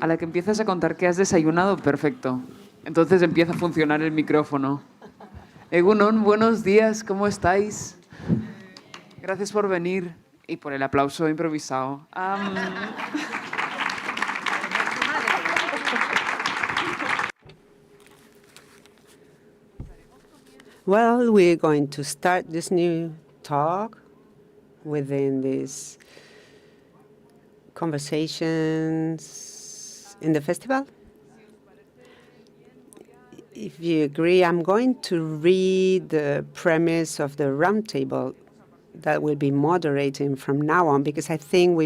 A la que empiezas a contar que has desayunado, perfecto. Entonces empieza a funcionar el micrófono. Egunon, buenos días, ¿cómo estáis? Gracias por venir y por el aplauso improvisado. Well, we're going to start this new talk within these conversations in the festival. If you agree, I'm going to read the premise of the roundtable that will be moderating from now on, because I think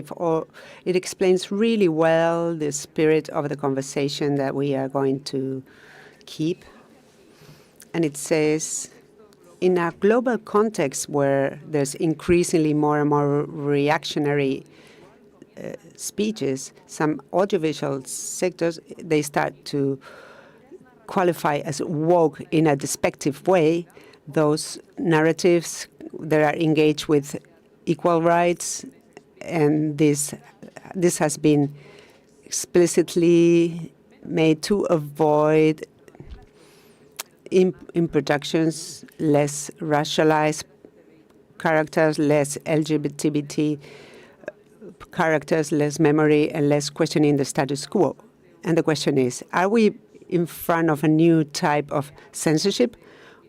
it explains really well the spirit of the conversation that we are going to keep. And it says, in a global context where there's increasingly more and more reactionary speeches, some audiovisual sectors, they start to qualify as woke in a despective way those narratives that are engaged with equal rights, and this has been explicitly made to avoid in productions less racialized characters, less LGBT characters, less memory, and less questioning the status quo. And the question is, are we in front of a new type of censorship?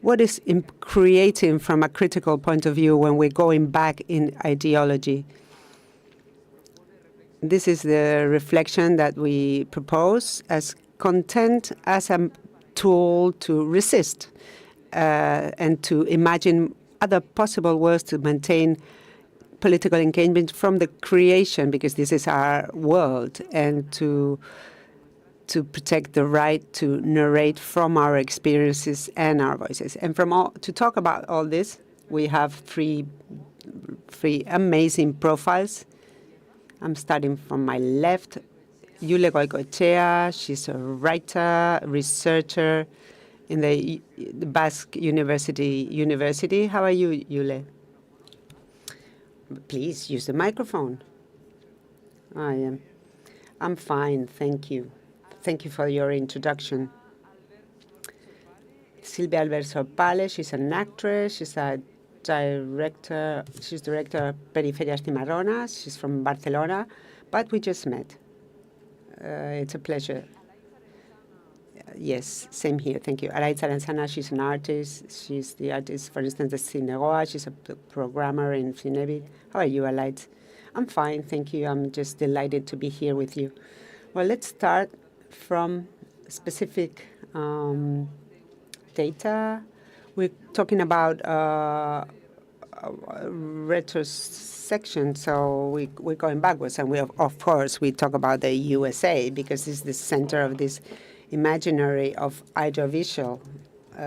What is creating from a critical point of view when we're going back in ideology? This is the reflection that we propose as content, as a tool to resist and to imagine other possible ways to maintain political engagement from the creation, because this is our world, and to protect the right to narrate from our experiences and our voices. And to talk about all this, we have three amazing profiles. I'm starting from my left. Yule Goicoechea, she's a writer, researcher in the Basque University. How are you, Yule? Please use the microphone. I'm fine, thank you. Thank you for your introduction. Silvia Alberto Pale, she's an actress, she's director of Periferias Cimarronas, she's from Barcelona, but we just met. It's a pleasure. Yes, same here, thank you. Araitz Aranzana, she's an artist. She's the artist, for instance, of Cinegoa. She's a programmer in Finevid. How are you, Araitz? I'm fine, thank you. I'm just delighted to be here with you. Well, let's start from specific data. We're talking about retrospection, so we're going backwards, and of course we talk about the USA because it's the center of this imaginary of audiovisual.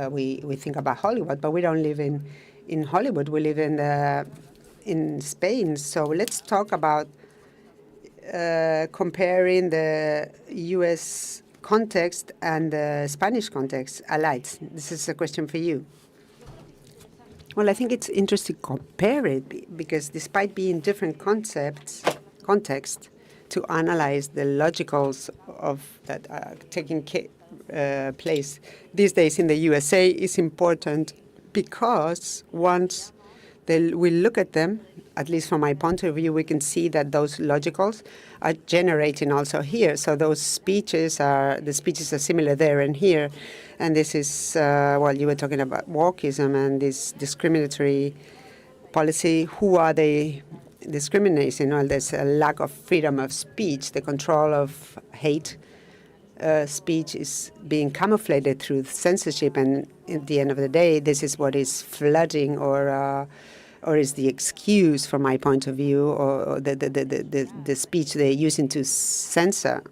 We think about Hollywood, but we don't live in Hollywood. We live in Spain. So let's talk about comparing the U.S. context and the Spanish context. Alaitz, this is a question for you. Well, I think it's interesting to compare it because despite being different context, to analyze the logicals of that are taking place these days in the USA is important because once we look at them, at least from my point of view, we can see that those logicals are generating also here. So those speeches are similar there and here. And this is, well, you were talking about wokeism and this discriminatory policy. Who are they discriminating? Well, there's a lack of freedom of speech. The control of hate speech is being camouflaged through censorship. And at the end of the day, this is what is flooding or is the excuse, from my point of view, or the speech they're using to censor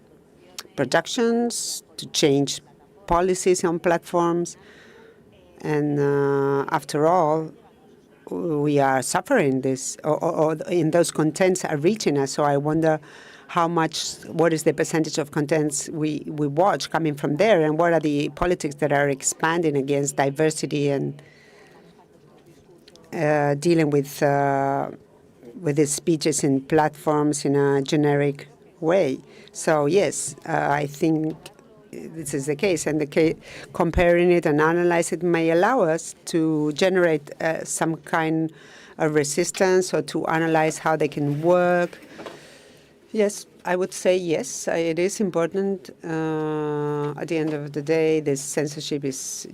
productions, to change policies on platforms. And after all, we are suffering this, or in those contents are reaching us. So I wonder what is the percentage of contents we watch coming from there, and what are the politics that are expanding against diversity and dealing with these speeches in platforms in a generic way. So yes, I think this is the case, and comparing it and analyze it may allow us to generate some kind of resistance or to analyze how they can work. Yes, I would say yes, it is important. At the end of the day, this censorship is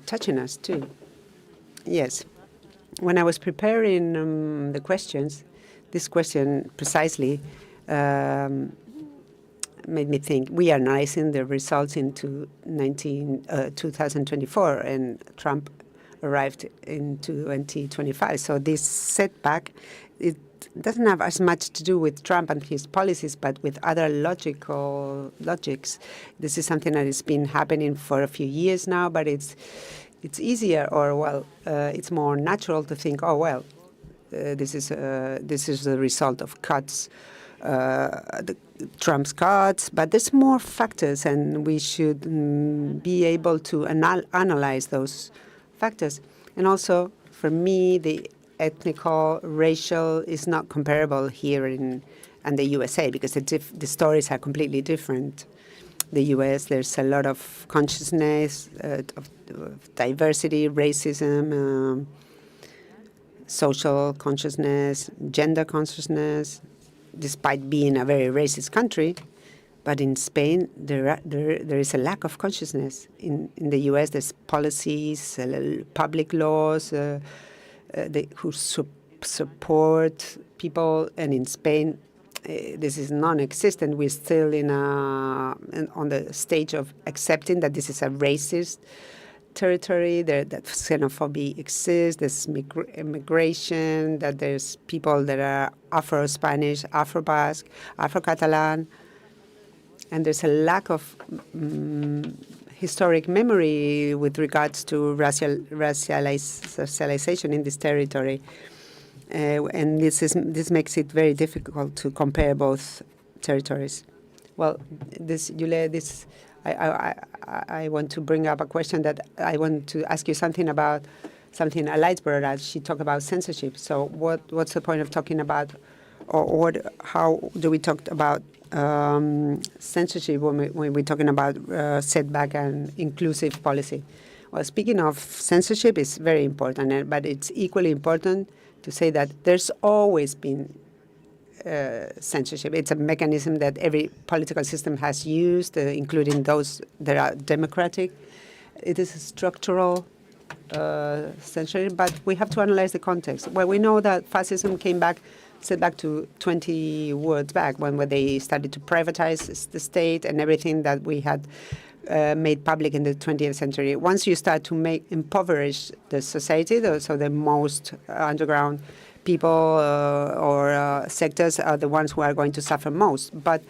touching us too. Yes. When I was preparing the questions, this question precisely made me think. We are analyzing the results into 2024, and Trump arrived in 2025. So this setback, it doesn't have as much to do with Trump and his policies, but with other logics. This is something that has been happening for a few years now, but it's easier, or it's more natural to think, oh well, this is the result of cuts, Trump's cuts. But there's more factors, and we should be able to analyze those factors. And also, for me, the ethnical, racial is not comparable here in the USA, because the stories are completely different. The U.S., there's a lot of consciousness of diversity, racism, social consciousness, gender consciousness, despite being a very racist country. But in Spain, there is a lack of consciousness. In the U.S., there's policies, public laws who support people, and in Spain, this is non-existent. We're still on the stage of accepting that this is a racist territory, that xenophobia exists, there's immigration, that there's people that are Afro-Spanish, Afro-Basque, Afro-Catalan, and there's a lack of historic memory with regards to racialization in this territory. And this makes it very difficult to compare both territories. Well, Yule, I want to bring up a question that I want to ask you something about, something Aleid brought up. She talked about censorship. So what's the point of talking about, or how do we talk about censorship when we're talking about setback and inclusive policy? Well, speaking of censorship, it's very important, but it's equally important to say that there's always been censorship. It's a mechanism that every political system has used, including those that are democratic. It is a structural censorship, but we have to analyze the context. Well, we know that fascism set back to 20 years back when they started to privatize the state and everything that we had made public in the 20th century. Once you start to impoverish the society, so the most underground people or sectors are the ones who are going to suffer most. But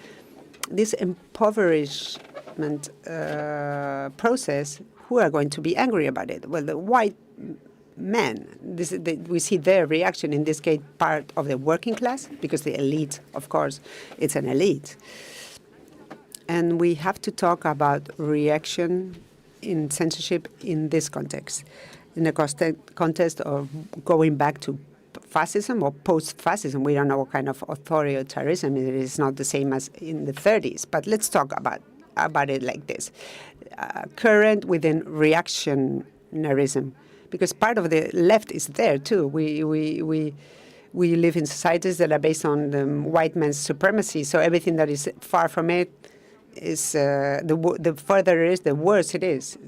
this impoverishment process, who are going to be angry about it? Well, the white men. We see their reaction, in this case, part of the working class, because the elite, of course, it's an elite. And we have to talk about reaction in censorship in this context, in the context of going back to fascism or post-fascism. We don't know what kind of authoritarianism it is. Not the same as in the 30s. But let's talk about it like this: current within reactionarism, because part of the left is there too. We live in societies that are based on the white man's supremacy. So everything that is far from it is the further it is, the worse it is,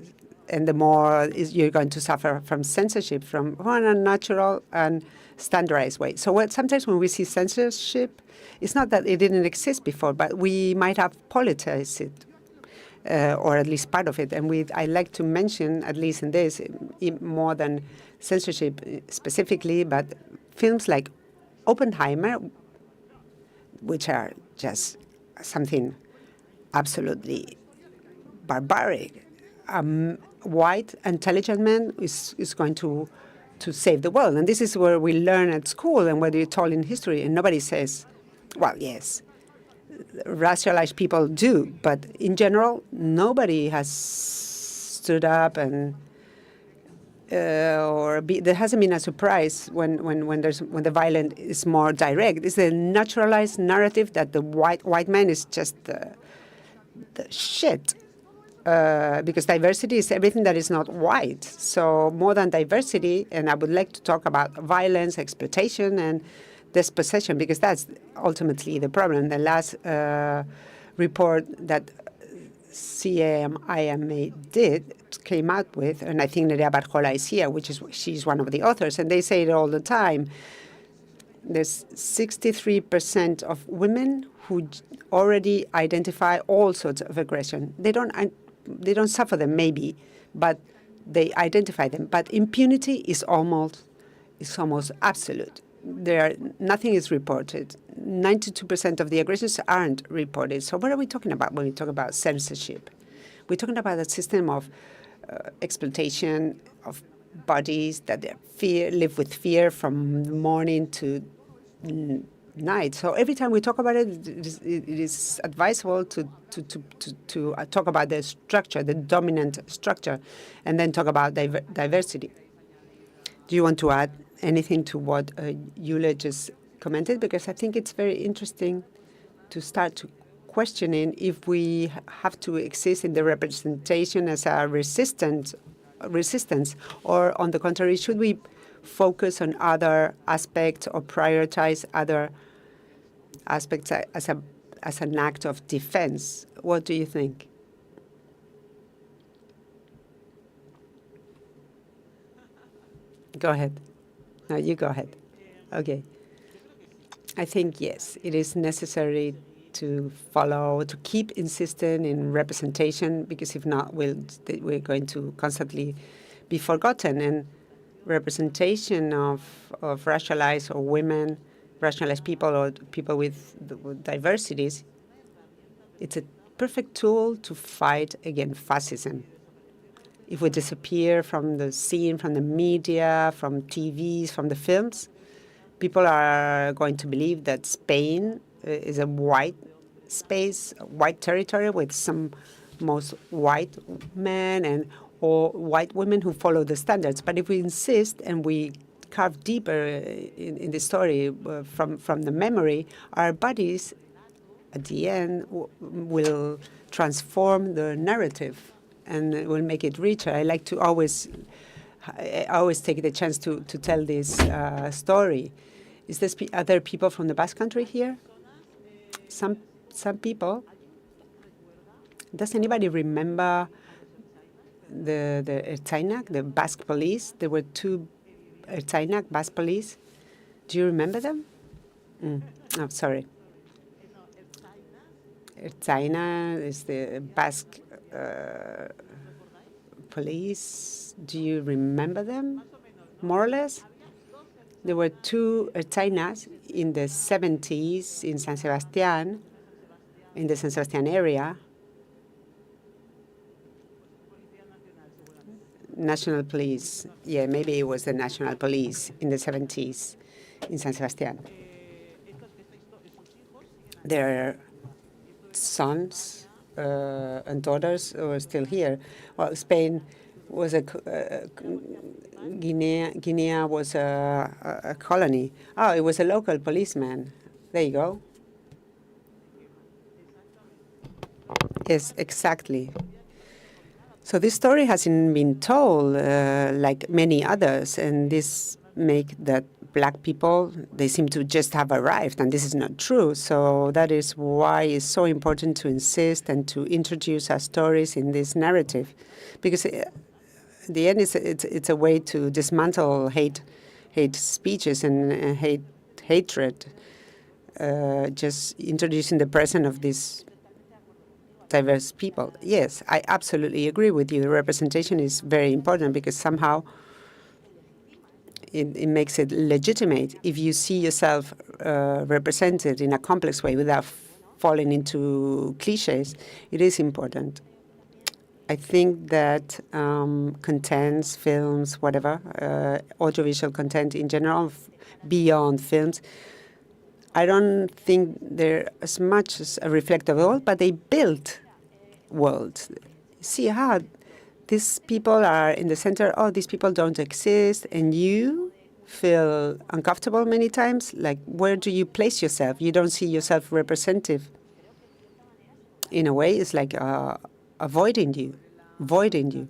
and the more you're going to suffer from censorship, from an unnatural and standardized way. So sometimes when we see censorship, it's not that it didn't exist before, but we might have politicized it, or at least part of it. And I like to mention, at least in this, more than censorship specifically, but films like Oppenheimer, which are just something absolutely barbaric. White, intelligent man is going to save the world. And this is where we learn at school and what you're told in history. And nobody says, well, yes, racialized people do. But in general, nobody has stood up and there hasn't been a surprise when the violence is more direct. It's a naturalized narrative that the white man is just the shit. Because diversity is everything that is not white. So more than diversity, and I would like to talk about violence, exploitation, and dispossession, because that's ultimately the problem. The last report that CMIMA came out with, and I think Nerea Barjola is here, she's one of the authors, and they say it all the time. There's 63% of women who already identify all sorts of aggression. They don't suffer them, maybe, but they identify them. But impunity is almost absolute. Nothing is reported. 92% of the aggressions aren't reported. So what are we talking about when we talk about censorship? We're talking about a system of exploitation of bodies that live with fear from morning to night. So every time we talk about it, it is advisable to talk about the structure, the dominant structure, and then talk about diversity. Do you want to add anything to what Yule just commented? Because I think it's very interesting to start questioning if we have to exist in the representation as a resistance, or on the contrary, should we focus on other aspects or prioritize other aspects as an act of defense? What do you think? Go ahead. No, you go ahead. Okay. I think, yes, it is necessary to keep insisting in representation, because if not, we're going to constantly be forgotten. And representation of racialized or women, racialized people, or people with diversities, it's a perfect tool to fight against fascism. If we disappear from the scene, from the media, from TVs, from the films, people are going to believe that Spain is a white space, white territory with some most white men or white women who follow the standards. But if we insist and we carve deeper in the story from the memory, our bodies at the end will transform the narrative and will make it richer. I like to always take the chance to tell this story. Are there people from the Basque Country here? Some people. Does anybody remember the Ertzainak, the Basque police? There were two Ertzainak, Basque police. Do you remember them? Oh, sorry. Ertzaina is the Basque police. Do you remember them, more or less? There were two Ertzainas in the 70s in San Sebastián, in the San Sebastián area. National Police. Yeah, maybe it was the National Police in the 70s in San Sebastián. Their sons and daughters were still here. Well, Spain was Guinea was a colony. Oh, it was a local policeman. There you go. Yes, exactly. So this story hasn't been told like many others, and this make that black people, they seem to just have arrived, and this is not true. So that is why it's so important to insist and to introduce our stories in this narrative, because at the end it's a way to dismantle hate speeches and hatred, just introducing the presence of these diverse people. Yes, I absolutely agree with you. The representation is very important because somehow it makes it legitimate. If you see yourself represented in a complex way without falling into cliches, it is important. I think that contents, films, whatever, audiovisual content in general, beyond films, I don't think they're as much as a reflective of the world, but they build worlds. See how these people are in the center. Oh, these people don't exist, and you feel uncomfortable many times. Like, where do you place yourself? You don't see yourself representative. In a way, it's like avoiding you, voiding you.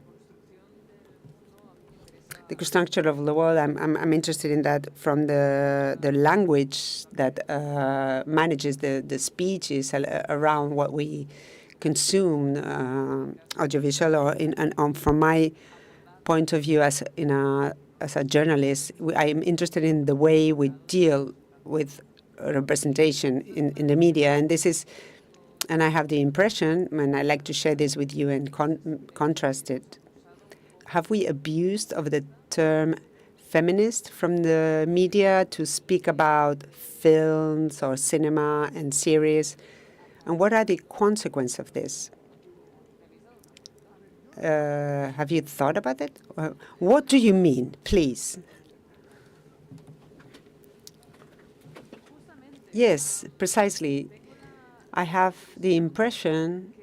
The structure of the world, I'm interested in that from the language that manages the speeches around what we consume, audiovisual, or from my point of view as a journalist, I am interested in the way we deal with representation in the media, and I have the impression, and I like to share this with you and contrast it. Have we abused of the term feminist from the media to speak about films or cinema and series? And what are the consequences of this? Have you thought about it? What do you mean, please? Yes, precisely. I have the impression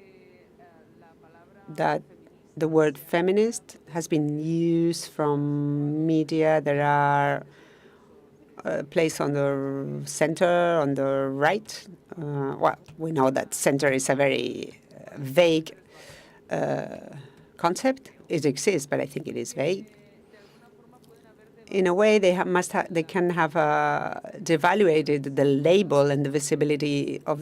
that the word feminist has been used from media that are placed on the center, on the right. Well, we know that center is a very vague concept. It exists, but I think it is vague. In a way, they can have devaluated the label and the visibility of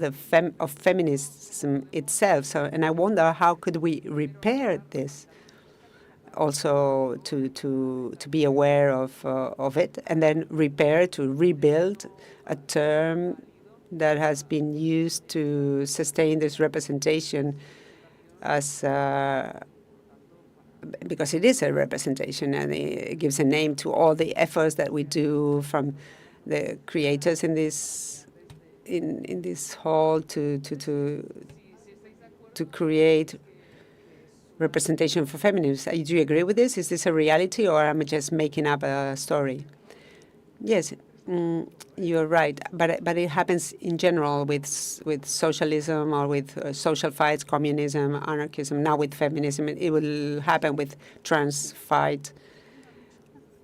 feminism itself. So, and I wonder how could we repair this, also to be aware of it, and then repair, to rebuild a term that has been used to sustain this representation as. Because it is a representation, and it gives a name to all the efforts that we do from the creators in this hall to create representation for feminism. Do you agree with this? Is this a reality, or am I just making up a story? Yes, you're right, but it happens in general with socialism or with social fights, communism, anarchism. Now with feminism, it will happen with trans fight.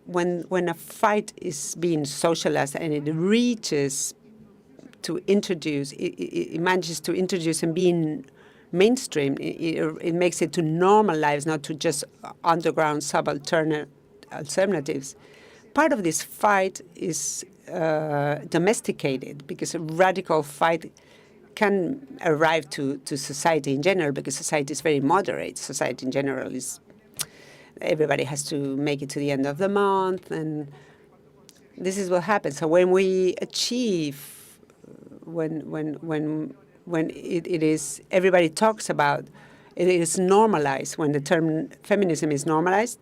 When a fight is being socialized and it reaches to introduce, it manages to introduce and being mainstream. It makes it to normal lives, not to just underground subaltern alternatives. Part of this fight is domesticated, because a radical fight can arrive to society in general, because society is very moderate. Society in general is, everybody has to make it to the end of the month, and this is what happens. So when we achieve, when it is, everybody talks about, it is normalized, when the term feminism is normalized,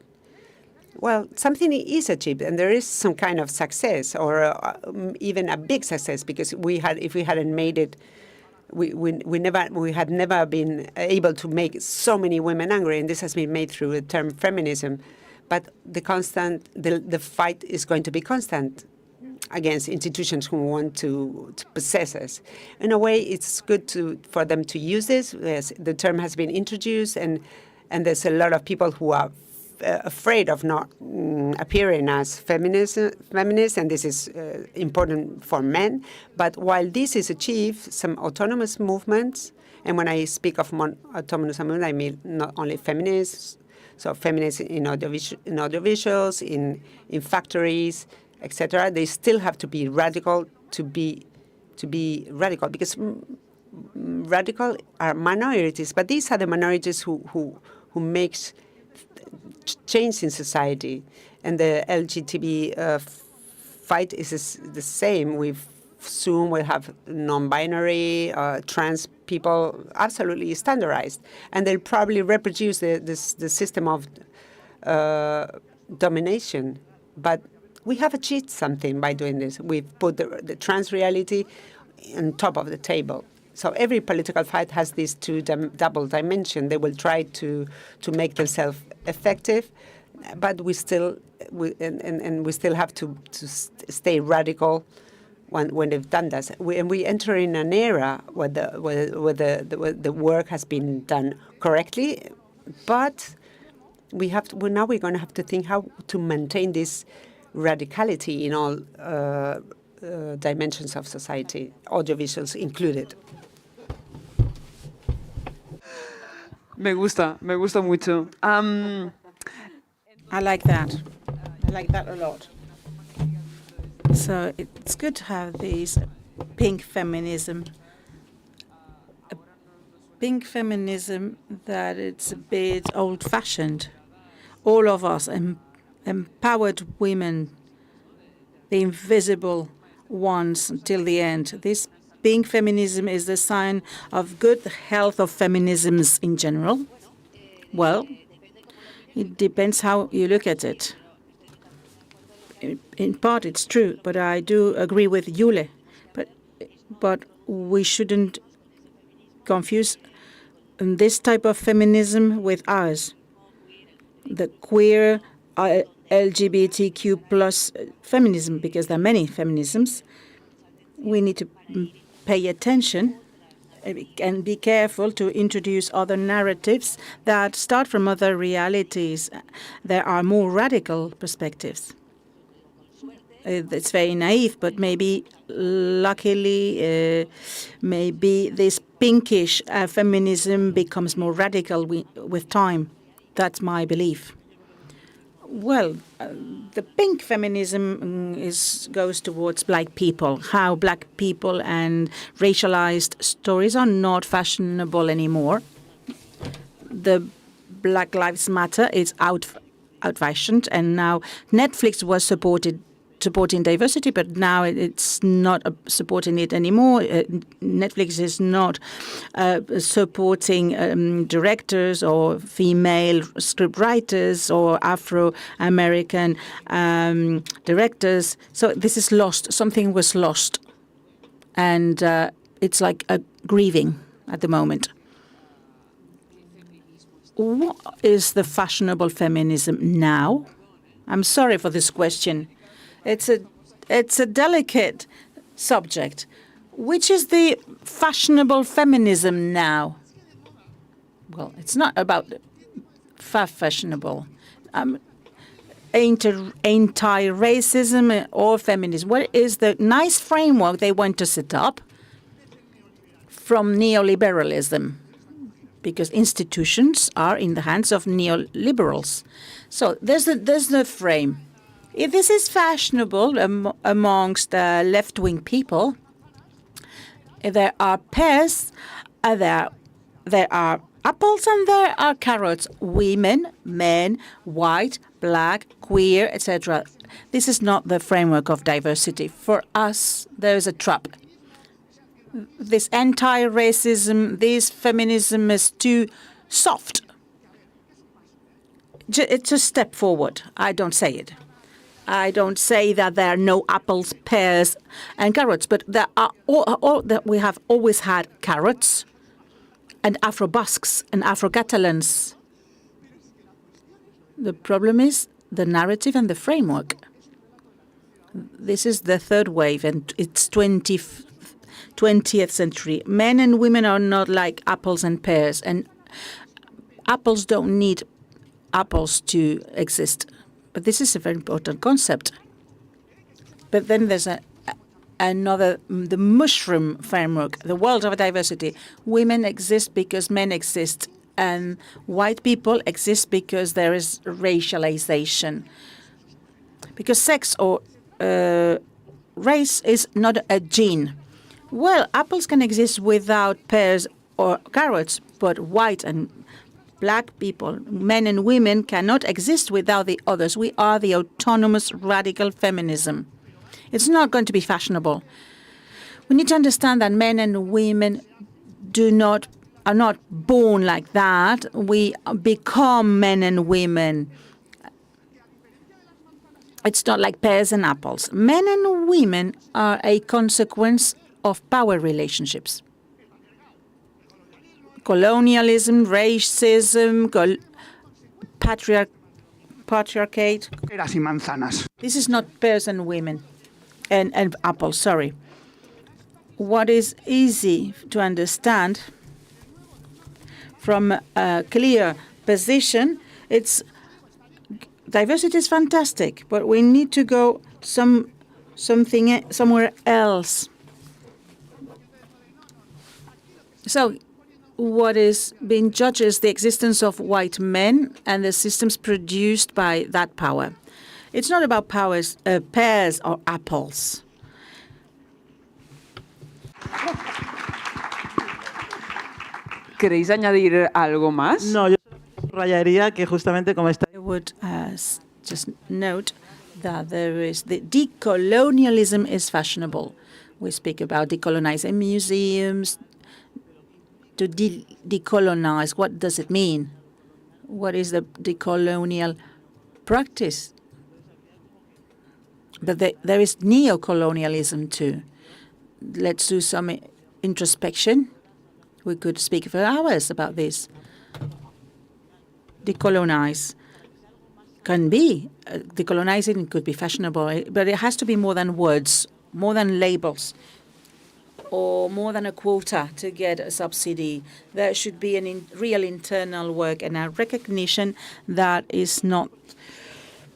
well, something is achieved, and there is some kind of success, or even a big success, because if we hadn't made it, we had never been able to make so many women angry, and this has been made through the term feminism. But the fight is going to be constant against institutions who want to possess us. In a way, it's good for them to use this. The term has been introduced, and there's a lot of people who are afraid of not appearing as feminists, and this is important for men. But while this is achieved, some autonomous movements, and when I speak of autonomous movement, I mean not only feminists, so feminists in audiovisuals, in factories, etc. They still have to be radical to be radical, because radical are minorities, but these are the minorities who makes change in society. And the LGTB fight is the same. Soon we'll have non-binary, trans people absolutely standardized, and they'll probably reproduce the system of domination. But we have achieved something by doing this. We've put the trans reality on top of the table. So every political fight has these two double dimension. They will try to make themselves effective, but we still have to stay radical when they've done that. We enter in an era where the work has been done correctly, but Well, now we're going to have to think how to maintain this radicality in all dimensions of society, audiovisuals included. Me gusta mucho. I like that. I like that a lot. So it's good to have this pink feminism. A pink feminism that it's a bit old-fashioned. All of us, empowered women, the invisible ones until the end. This pink feminism is the sign of good health of feminisms in general. Well, it depends how you look at it. In part, it's true, but I do agree with Yule. But we shouldn't confuse this type of feminism with ours, the queer LGBTQ plus feminism, because there are many feminisms. We need to pay attention and be careful to introduce other narratives that start from other realities. There are more radical perspectives. It's very naive, but maybe, luckily, maybe this pinkish feminism becomes more radical with time. That's my belief. Well, the pink feminism goes towards black people, how black people and racialized stories are not fashionable anymore. The Black Lives Matter is out-fashioned, and now Netflix was supporting diversity, but now it's not supporting it anymore. Netflix is not supporting directors or female script writers or Afro-American directors. So this is lost. Something was lost. And it's like a grieving at the moment. What is the fashionable feminism now? I'm sorry for this question. It's a delicate subject. Which is the fashionable feminism now? Well, it's not about fashionable. Anti-racism or feminism. What is the nice framework they want to set up from neoliberalism? Because institutions are in the hands of neoliberals. So there's the frame. If this is fashionable amongst left-wing people, there are pears, there are apples, and there are carrots. Women, men, white, black, queer, etc. This is not the framework of diversity. For us, there is a trap. This anti-racism, this feminism is too soft. It's a step forward. I don't say it. I don't say that there are no apples, pears, and carrots, but there are that we have always had carrots and Afro-Basques and Afro-Catalans. The problem is the narrative and the framework. This is the third wave, and it's 20th century. Men and women are not like apples and pears, and apples don't need apples to exist. But this is a very important concept. But then there's another, the mushroom framework, the world of diversity. Women exist because men exist, and white people exist because there is racialization. Because sex or race is not a gene. Well, apples can exist without pears or carrots, but white and black people, men and women, cannot exist without the others. We are the autonomous radical feminism. It's not going to be fashionable. We need to understand that men and women are not born like that. We become men and women. It's not like pears and apples. Men and women are a consequence of power relationships. Colonialism, racism, patriarchate. Peras y manzanas. This is not pears and women and apples, sorry. What is easy to understand from a clear position, it's diversity is fantastic, but we need to go somewhere else. So what is being judged is the existence of white men and the systems produced by that power. It's not about pears or apples. ¿Queréis añadir algo más? No, yo rayaría que justamente como está. I would just note that the decolonialism is fashionable. We speak about decolonizing museums. To decolonize, what does it mean? What is the decolonial practice? But there is neocolonialism too. Let's do some introspection. We could speak for hours about this. Decolonize can be, decolonizing could be fashionable, but it has to be more than words, more than labels, or more than a quota to get a subsidy. There should be a real internal work and a recognition that is not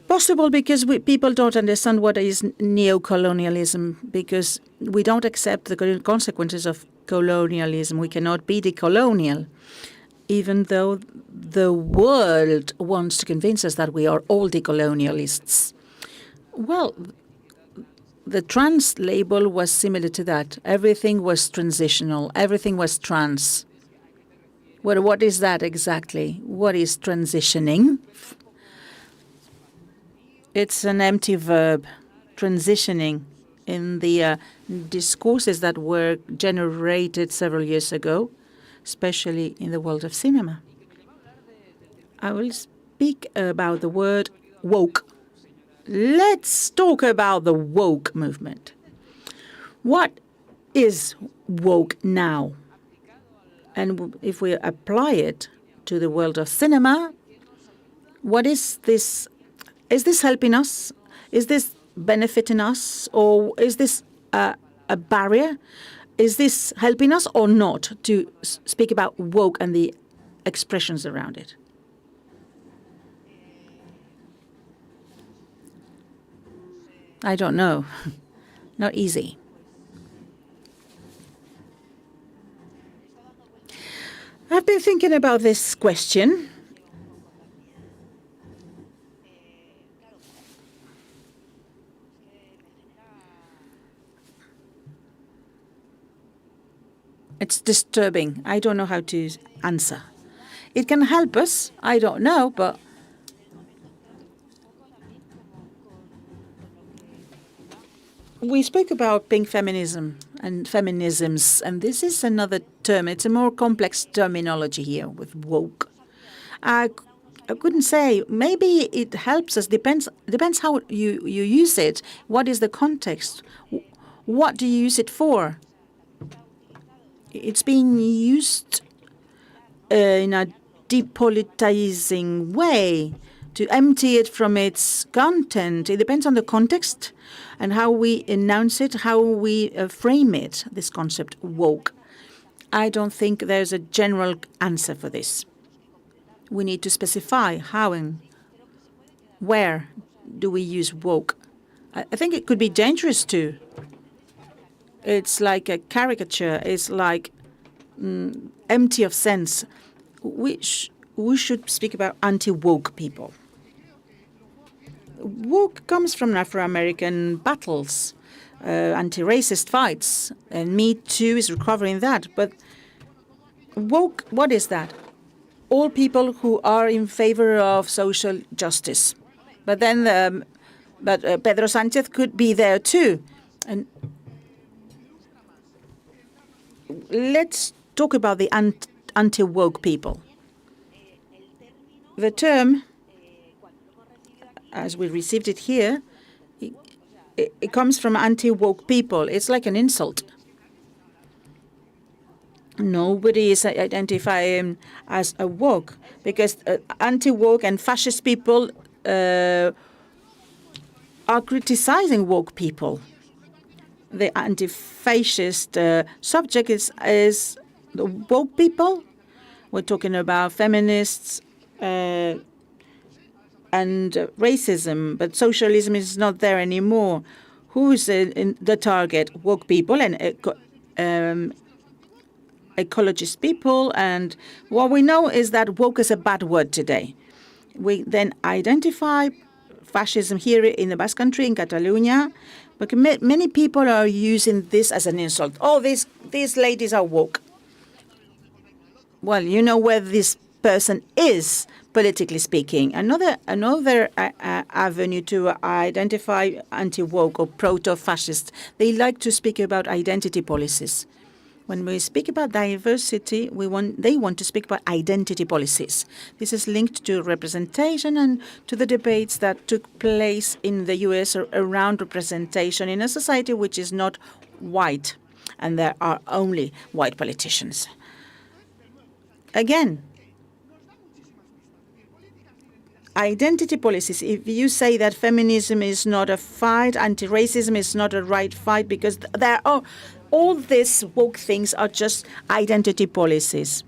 possible because people don't understand what is neocolonialism, because we don't accept the consequences of colonialism. We cannot be decolonial, even though the world wants to convince us that we are all decolonialists. Well, the trans label was similar to that. Everything was transitional. Everything was trans. Well, what is that exactly? What is transitioning? It's an empty verb, transitioning. In the discourses that were generated several years ago, especially in the world of cinema. I will speak about the word woke. Let's talk about the woke movement. What is woke now? And if we apply it to the world of cinema, what is this? Is this helping us? Is this benefiting us? Or is this a barrier? Is this helping us or not to speak about woke and the expressions around it? I don't know. Not easy. I've been thinking about this question. It's disturbing. I don't know how to answer. It can help us. I don't know, but we spoke about pink feminism and feminisms, and this is another term. It's a more complex terminology here with woke. I couldn't say. Maybe it helps us. Depends how you use it. What is the context? What do you use it for? It's being used in a depolitizing way to empty it from its content. It depends on the context and how we announce it, how we frame it, this concept woke. I don't think there's a general answer for this. We need to specify how and where do we use woke. I think it could be dangerous too. It's like a caricature. It's like empty of sense. We should speak about anti-woke people. Woke comes from Afro-American battles, anti-racist fights, and Me Too is recovering that. But woke, what is that? All people who are in favor of social justice. But then, Pedro Sánchez could be there too. And let's talk about the anti-woke people. The term, as we received it here, it comes from anti-woke people. It's like an insult. Nobody is identifying as a woke because anti-woke and fascist people are criticizing woke people. The anti-fascist subject is the woke people. We're talking about feminists, and racism, but socialism is not there anymore. Who's in the target? Woke people and ecologist people. And what we know is that woke is a bad word today. We then identify fascism here in the Basque Country, in Catalonia, but many people are using this as an insult. Oh, these ladies are woke. Well, you know where this person is, politically speaking. Another avenue to identify anti-woke or proto-fascist, they like to speak about identity policies. When we speak about diversity, they want to speak about identity policies. This is linked to representation and to the debates that took place in the US around representation in a society which is not white, and there are only white politicians. Again, identity policies. If you say that feminism is not a fight, anti-racism is not a right fight, because there are all these woke things are just identity policies.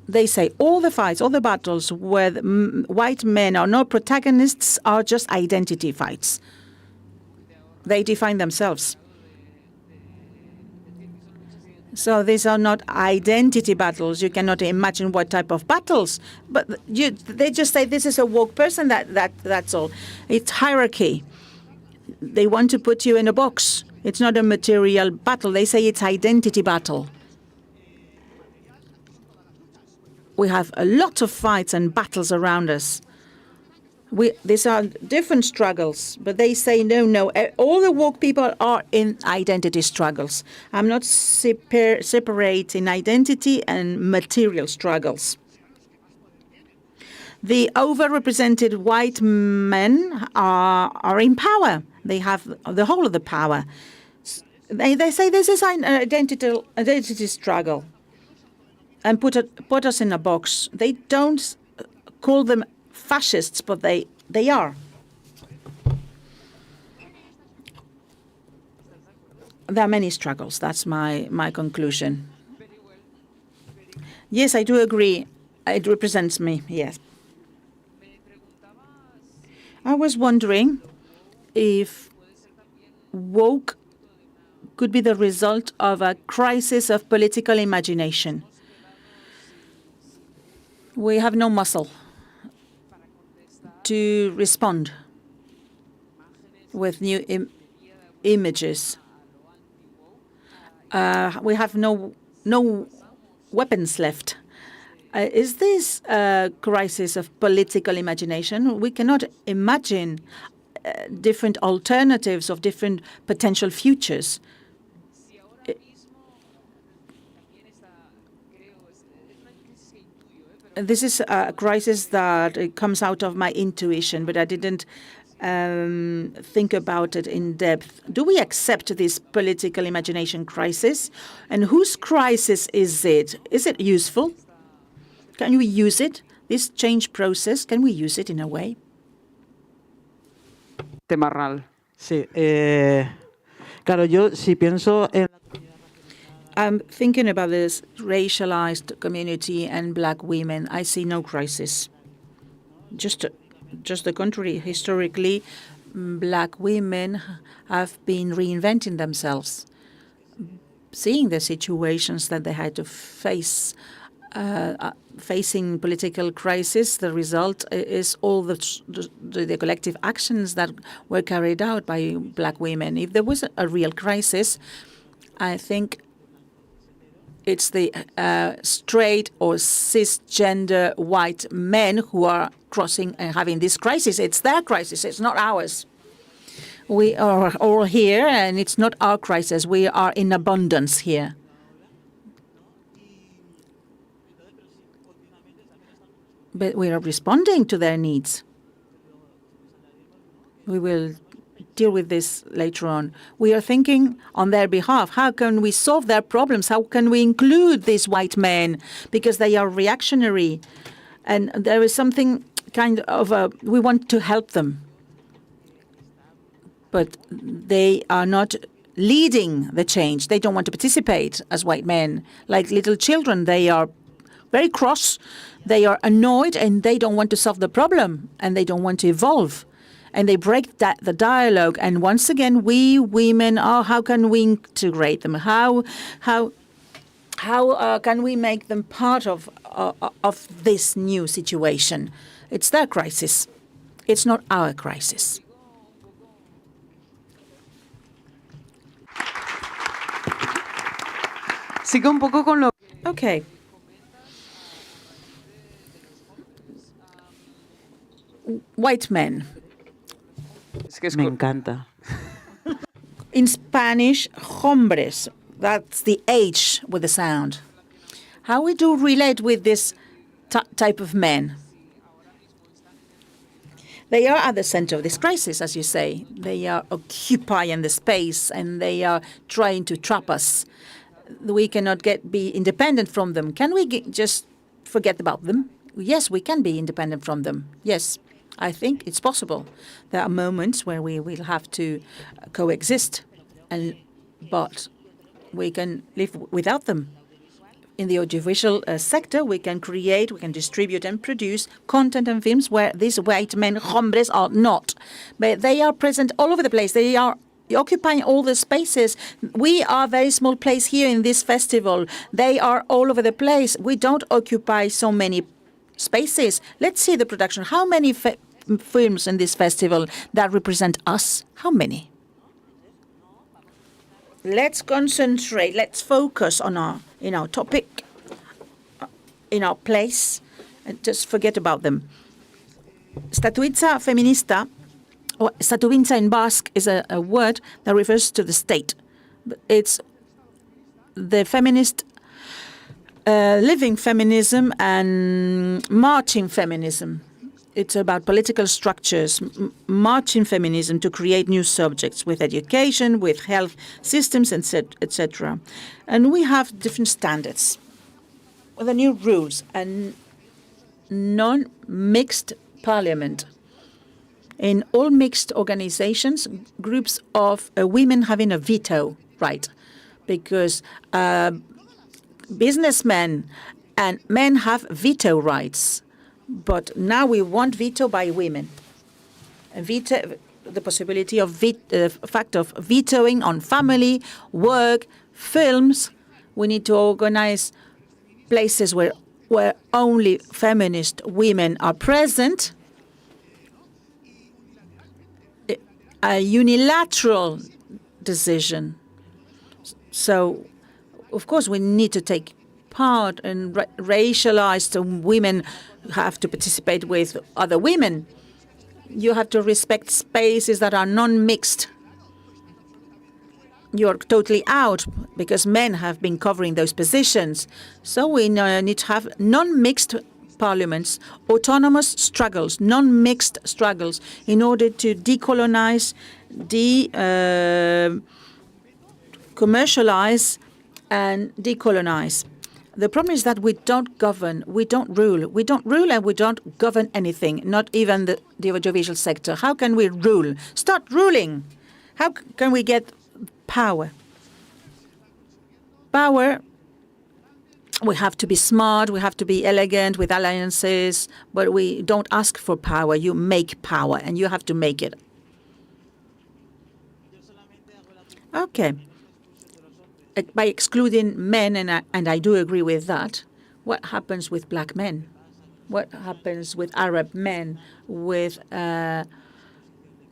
They say all the fights, all the battles where white men are not protagonists are just identity fights. They define themselves. So these are not identity battles. You cannot imagine what type of battles. But they just say this is a woke person, that's all. It's hierarchy. They want to put you in a box. It's not a material battle. They say it's identity battle. We have a lot of fights and battles around us. These are different struggles, but they say, no, all the woke people are in identity struggles. I'm not separating identity and material struggles. The overrepresented white men are in power. They have the whole of the power. They say this is an identity struggle and put us in a box. They don't call them fascists, but they are. There are many struggles. That's my conclusion. Yes, I do agree. It represents me, yes. I was wondering if woke could be the result of a crisis of political imagination. We have no muscle to respond with new images. We have no weapons left. Is this a crisis of political imagination? We cannot imagine different alternatives of different potential futures. This is a crisis that comes out of my intuition, but I didn't think about it in depth. Do we accept this political imagination crisis? And whose crisis is it? Is it useful? Can we use it? This change process, can we use it in a way? Temarral. Sí. Claro, yo si pienso en... I'm thinking about this racialized community and black women. I see no crisis. Just the contrary. Historically, black women have been reinventing themselves, seeing the situations that they had to face, facing political crisis. The result is all the collective actions that were carried out by black women. If there was a real crisis, I think it's the straight or cisgender white men who are crossing and having this crisis. It's their crisis. It's not ours. We are all here, and it's not our crisis. We are in abundance here. But we are responding to their needs. We will deal with this later on. We are thinking on their behalf. How can we solve their problems? How can we include these white men? Because they are reactionary. And there is something kind of we want to help them. But they are not leading the change. They don't want to participate as white men. Like little children, they are very cross, they are annoyed, and they don't want to solve the problem, and they don't want to evolve. And they break the dialogue. And once again, we women, how can we integrate them? How can we make them part of this new situation? It's their crisis. It's not our crisis. Sigo un poco con lo... Okay. White men. Es que es Me encanta. In Spanish, hombres. That's the H with the sound. How we do relate with this type of men? They are at the center of this crisis, as you say. They are occupying the space, and they are trying to trap us. We cannot be independent from them. Can we just forget about them? Yes, we can be independent from them. Yes, I think it's possible. There are moments where we will have to coexist, but we can live without them. In the audiovisual sector, we can create, we can distribute and produce content and films where these white men, hombres, are not. But they are present all over the place. They are occupying all the spaces. We are a very small place here in this festival. They are all over the place. We don't occupy so many spaces. Let's see the production. How many films in this festival that represent us? How many? Let's concentrate. Let's focus on our topic, in our place, and just forget about them. Statuitza feminista, or statuintza in Basque, is a word that refers to the state. It's the feminist, living feminism and marching feminism. It's about political structures, marching feminism to create new subjects with education, with health systems, etc. And we have different standards. The new rules, and non-mixed parliament. In all mixed organizations, groups of women having a veto right, because businessmen and men have veto rights. But now we want veto by women. The possibility of fact of vetoing on family, work, films. We need to organize places where only feminist women are present. A unilateral decision. So, of course, we need to take part, and racialized women have to participate with other women. You have to respect spaces that are non-mixed. You're totally out because men have been covering those positions. So we need to have non-mixed parliaments, autonomous struggles, non-mixed struggles, in order to decolonize, commercialize, and decolonize. The problem is that we don't govern, we don't rule. We don't rule and we don't govern anything, not even the audiovisual sector. How can we rule? Start ruling. How can we get power? Power, we have to be smart, we have to be elegant with alliances, but we don't ask for power. You make power, and you have to make it. Okay. By excluding men, and I do agree with that, what happens with black men? What happens with Arab men, with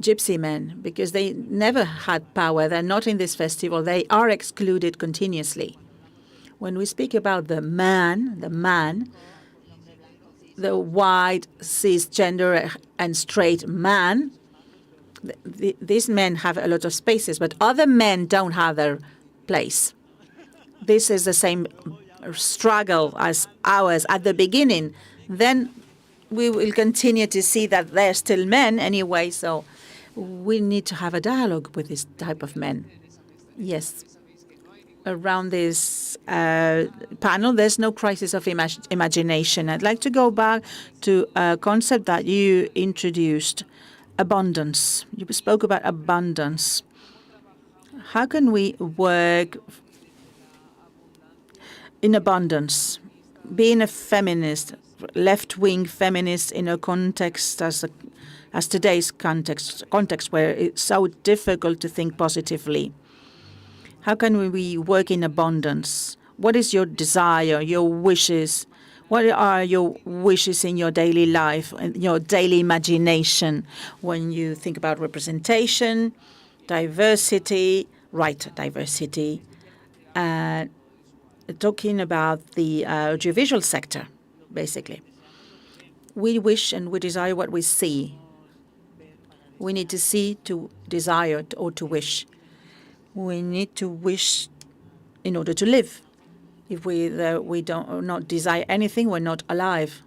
gypsy men? Because they never had power. They're not in this festival. They are excluded continuously. When we speak about the man, the white, cisgender, and straight man, these men have a lot of spaces, but other men don't have their place. This is the same struggle as ours at the beginning. Then we will continue to see that they're still men anyway, so we need to have a dialogue with this type of men. Yes. Around this panel, there's no crisis of imagination. I'd like to go back to a concept that you introduced, abundance. You spoke about abundance. How can we work in abundance? being a feminist, left-wing feminist in a context as today's context where it's so difficult to think positively. How can we work in abundance? What is your desire, your wishes? What are your wishes in your daily life, in your daily imagination when you think about representation, diversity, diversity, talking about the audiovisual sector, basically. We wish and we desire what we see. We need to see to desire or to wish. We need to wish in order to live. If we don't not desire anything, we're not alive.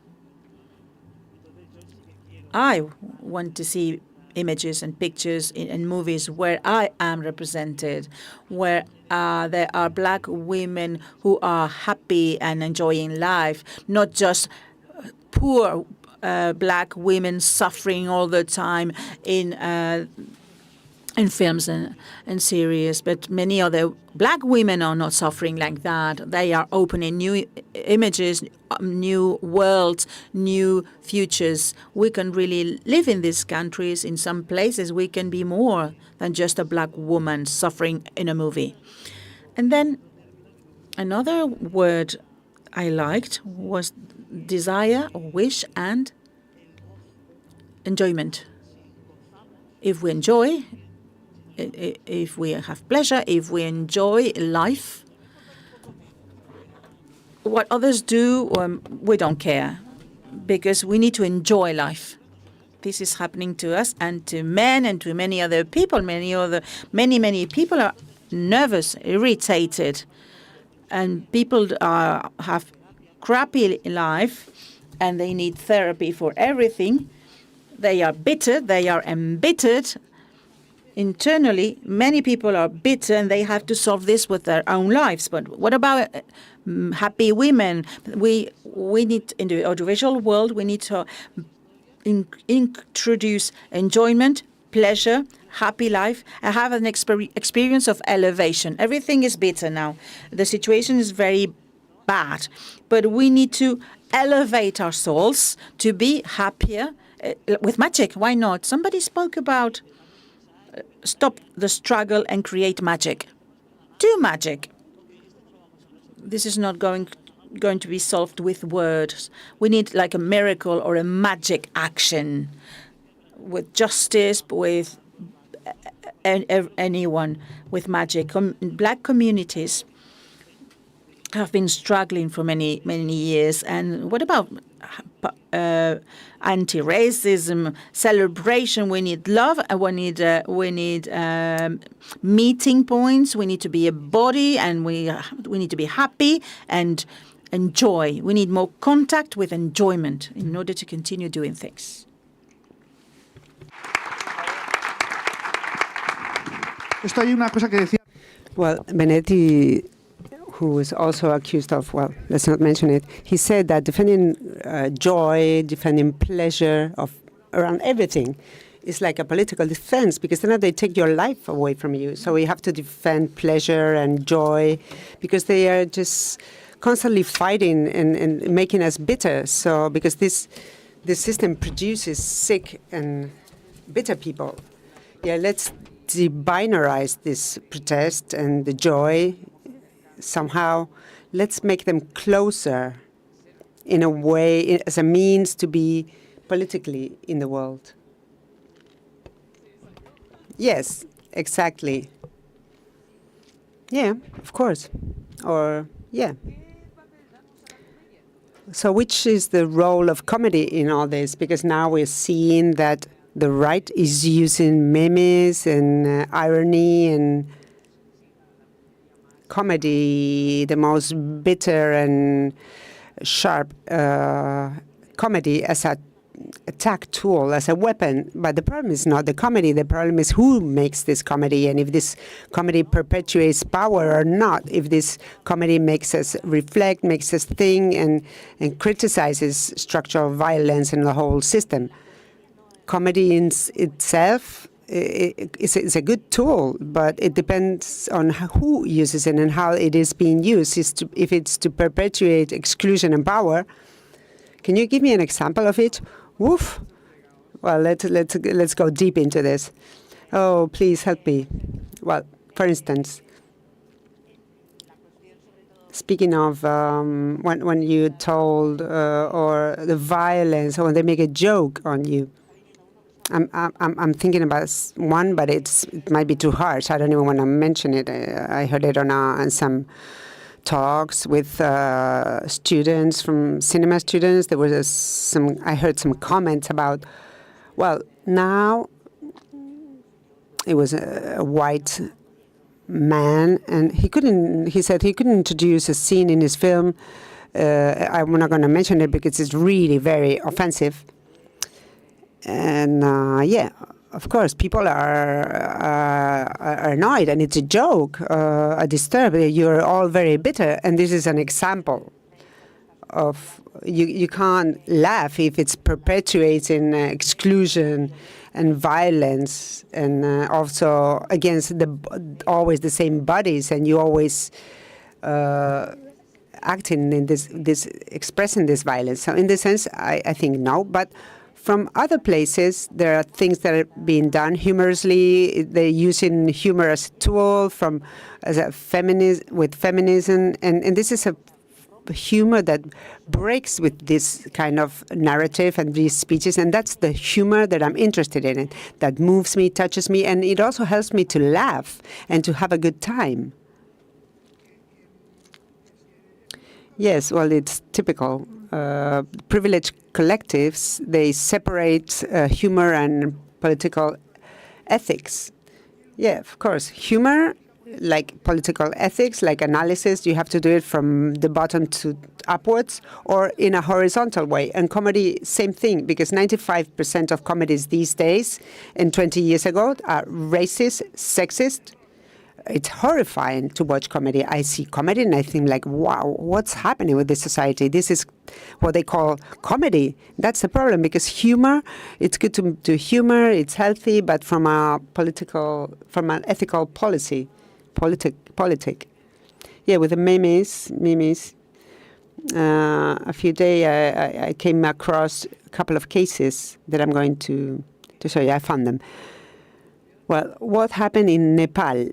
I want to see images and pictures in movies where I am represented, where there are black women who are happy and enjoying life, not just poor black women suffering all the time in films and series, but many other black women are not suffering like that. They are opening new images, new worlds, new futures. We can really live in these countries. In some places, we can be more than just a black woman suffering in a movie. And then another word I liked was desire, or wish, and enjoyment. If we enjoy, if we have pleasure, if we enjoy life, what others do, we don't care, because we need to enjoy life. This is happening to us and to men and to many other people. Many people are nervous, irritated, and people have crappy life, and they need therapy for everything. They are bitter, they are embittered. Internally, many people are bitter and they have to solve this with their own lives. But what about happy women? We need, in the audiovisual world, we need to introduce enjoyment, pleasure, happy life, and have an experience of elevation. Everything is bitter now. The situation is very bad. But we need to elevate our souls to be happier with magic. Why not? Somebody spoke about stop the struggle and create magic. Do magic. This is not going to be solved with words. We need like a miracle or a magic action with justice, with anyone, with magic. Black communities have been struggling for many years. And what about anti-racism, celebration? We need love, and we need meeting points. We need to be a body, and we need to be happy and enjoy. We need more contact with enjoyment in order to continue doing things. Well, Benedetti, who was also accused of, well, let's not mention it, he said that defending joy, defending pleasure around everything is like a political defense, because then they take your life away from you. So we have to defend pleasure and joy, because they are just constantly fighting and making us bitter. So because this system produces sick and bitter people. Yeah, let's de-binarize this protest and the joy. Somehow, let's make them closer in a way, as a means to be politically in the world. Yes, exactly. Yeah, of course. Or, yeah. So which is the role of comedy in all this? Because now we're seeing that the right is using memes and irony and comedy, the most bitter and sharp comedy as an attack tool, as a weapon. But the problem is not the comedy. The problem is who makes this comedy, and if this comedy perpetuates power or not, if this comedy makes us reflect, makes us think, and criticizes structural violence in the whole system. Comedy in itself it's a good tool, but it depends on who uses it and how it is being used. If it's to perpetuate exclusion and power, can you give me an example of it? Woof. Well, let's go deep into this. Oh, please help me. Well, for instance, speaking of when you told or the violence, or when they make a joke on you. I'm thinking about one, but it might be too harsh. I don't even want to mention it. I heard it on some talks with students, from cinema students. There was I heard some comments about, well, now it was a white man, and he said he couldn't introduce a scene in his film. I'm not going to mention it because it's really very offensive. And yeah, of course, people are annoyed, and it's a joke, a disturb. You're all very bitter, and this is an example of you can't laugh if it's perpetuating exclusion and violence, and also against always the same bodies, and you always acting in this expressing this violence. So in this sense, I think no, but. From other places, there are things that are being done humorously. They're using humor as a tool with feminism, and this is a humor that breaks with this kind of narrative and these speeches, and that's the humor that I'm interested in, that moves me, touches me, and it also helps me to laugh and to have a good time. Yes, well, it's typical. Privileged collectives, they separate humor and political ethics. Yeah, of course. Humor, like political ethics, like analysis, you have to do it from the bottom to upwards or in a horizontal way. And comedy, same thing, because 95% of comedies these days and 20 years ago are racist, sexist. It's horrifying to watch comedy. I see comedy and I think like, wow, what's happening with this society? This is what they call comedy. That's the problem, because humor, it's good to do humor, it's healthy, but from an ethical politic. Yeah, with the memes. A few days I came across a couple of cases that I'm going to show you. I found them. Well, what happened in Nepal?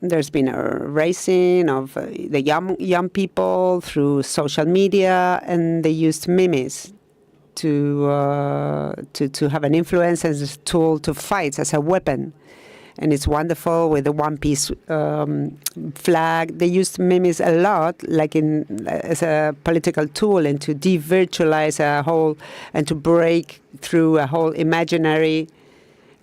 There's been a raising of the young people through social media, and they used memes to have an influence as a tool to fight, as a weapon. And it's wonderful with the One Piece flag. They used memes a lot, like as a political tool, and to de-virtualize a whole, and to break through a whole imaginary.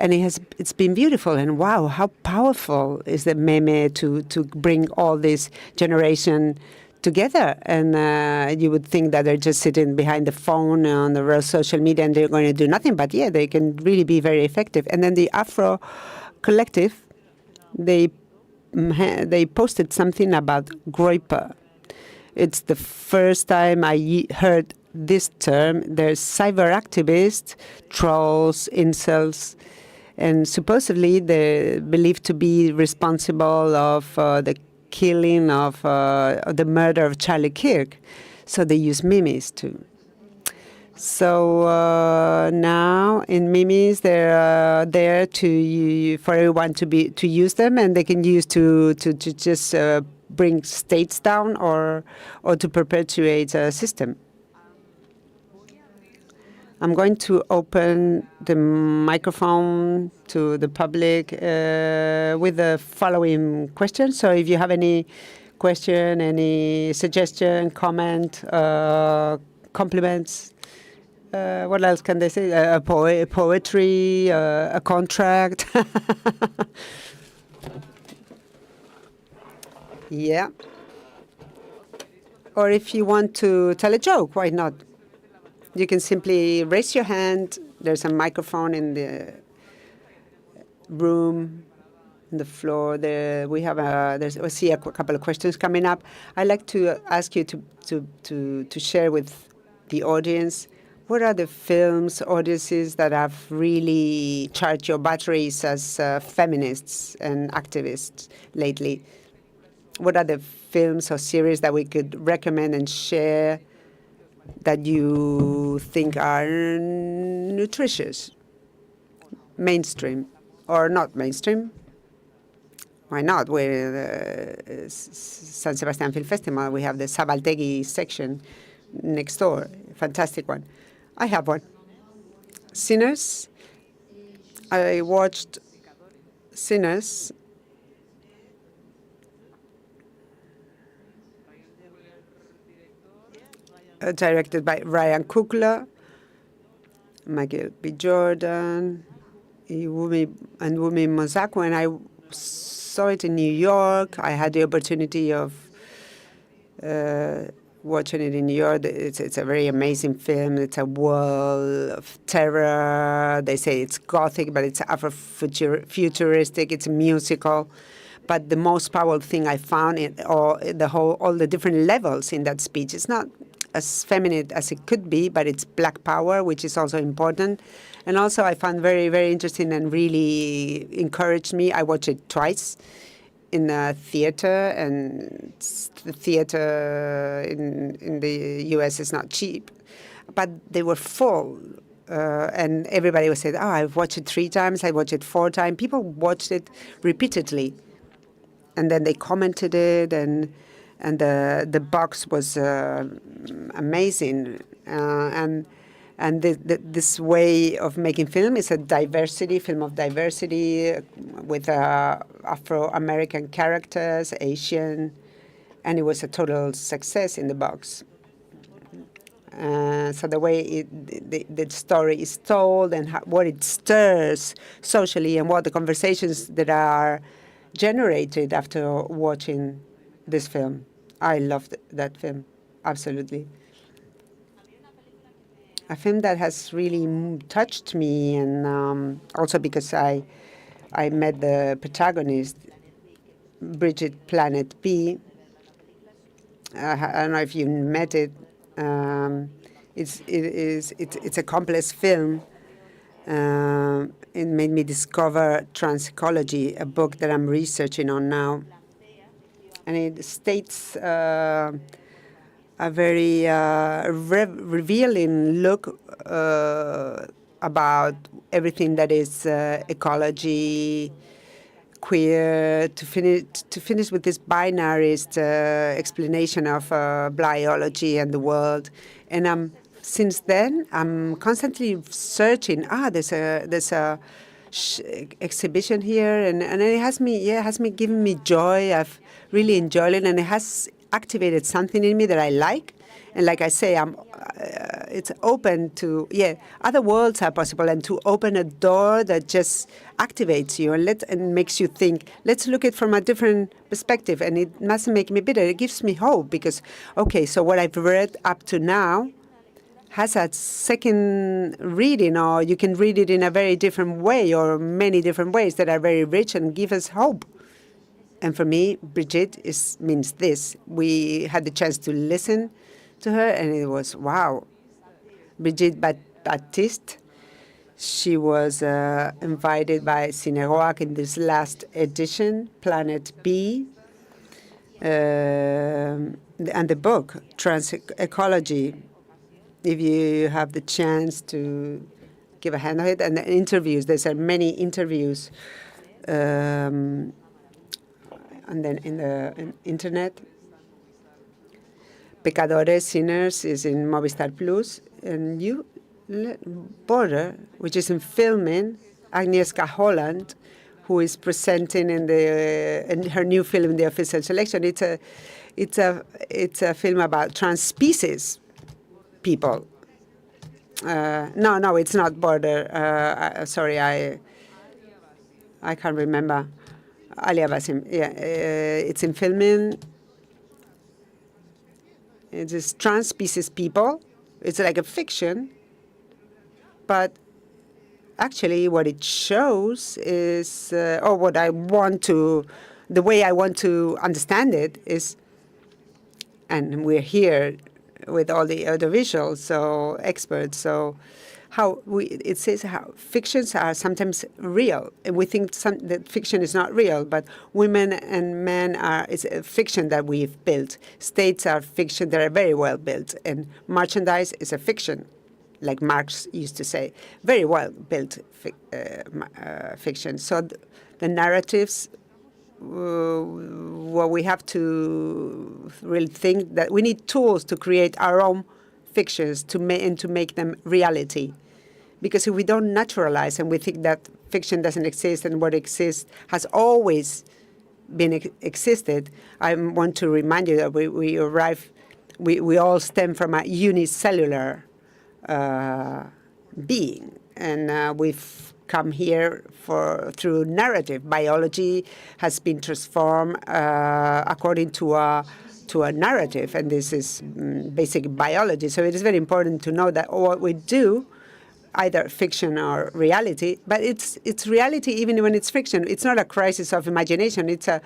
And it's been beautiful, and wow, how powerful is the meme to bring all this generation together. And you would think that they're just sitting behind the phone on the social media and they're going to do nothing, but yeah, they can really be very effective. And then the Afro Collective, they posted something about Groyper. It's the first time I heard this term. There's cyber activists, trolls, incels, and supposedly they're believed to be responsible of the killing of the murder of Charlie Kirk. So they use memes too. So now in memes, they're there for everyone to use them, and they can use to just bring states down or to perpetuate a system. I'm going to open the microphone to the public with the following question. So if you have any question, any suggestion, comment, compliments, what else can they say? Poetry, a contract. Yeah. Or if you want to tell a joke, why not? You can simply raise your hand. There's a microphone in the room, on the floor. We have we see a couple of questions coming up. I'd like to ask you to share with the audience What are the films, audiences that have really charged your batteries as feminists and activists lately? What are the films or series that we could recommend and share that you think are nutritious, mainstream, or not mainstream? Why not? We're San Sebastian Film Festival. We have the Zabaltegui section next door. Fantastic one. I have one. Sinners. I watched Sinners. Directed by Ryan Coogler, Michael B. Jordan, and Wumi Mosako. And I saw it in New York. I had the opportunity of watching it in New York. It's a very amazing film. It's a world of terror. They say it's gothic, but it's Afro-futuristic. It's a musical. But the most powerful thing I found in all the different levels in that speech, it's not as feminine as it could be, but it's Black power, which is also important. And also I found very, very interesting and really encouraged me. I watched it twice in a theater, and the theater in the U.S. is not cheap. But they were full, and everybody was saying, oh, I've watched it 3 times, I watched it 4 times. People watched it repeatedly. And then they commented it, and the box was amazing, and this way of making film is a film of diversity with Afro-American characters, Asian, and it was a total success in the box. So the way the story is told and what it stirs socially and what the conversations that are generated after watching this film. I loved that film, absolutely. A film that has really touched me, and also because I met the protagonist, Bridget Planet B. I don't know if you met it. It's a complex film. It made me discover transecology, a book that I'm researching on now. And it states a very revealing look about everything that is ecology, queer, to finish with this binarist explanation of biology and the world. And since then, I'm constantly searching. There's a exhibition here, and it has me given me joy. I've really enjoyed it, and it has activated something in me that I like. And like I say, it's open to, other worlds are possible, and to open a door that just activates you and makes you think, let's look at it from a different perspective. And it mustn't make me bitter. It gives me hope because, okay, so what I've read up to now has a second reading, or you can read it in a very different way, or many different ways that are very rich and give us hope. And for me, Brigitte means this. We had the chance to listen to her, and it was, wow. Brigitte Baptiste, she was invited by Cineroac in this last edition, Planet B, and the book, Transecology. If you have the chance to give a hand on it, and the interviews, there's many interviews, and then in the internet. Pecadores, Sinners is in Movistar Plus, and Border, which is in filming, Agnieszka Holland, who is presenting in her new film, The Official Selection. It's a film about trans species people. No, it's not Border. Sorry, I can't remember. Alia Basim. Yeah, it's in filming. It is trans species people. It's like a fiction, but actually what it shows is, the way I want to understand it is, and we're here with all the audiovisual experts. So it says how fictions are sometimes real, and we think that fiction is not real, but women and men it's a fiction that we've built. States are fiction that are very well built, and merchandise is a fiction, like Marx used to say, very well built fiction. So the narratives, well, we have to really think that we need tools to create our own fictions and to make them reality. Because if we don't naturalize and we think that fiction doesn't exist and what exists has always been existed, I want to remind you that we all stem from a unicellular being, and we've come here through narrative. Biology has been transformed according to a narrative, and this is basic biology. So it is very important to know that what we do, either fiction or reality, but it's reality even when it's fiction. It's not a crisis of imagination. It's a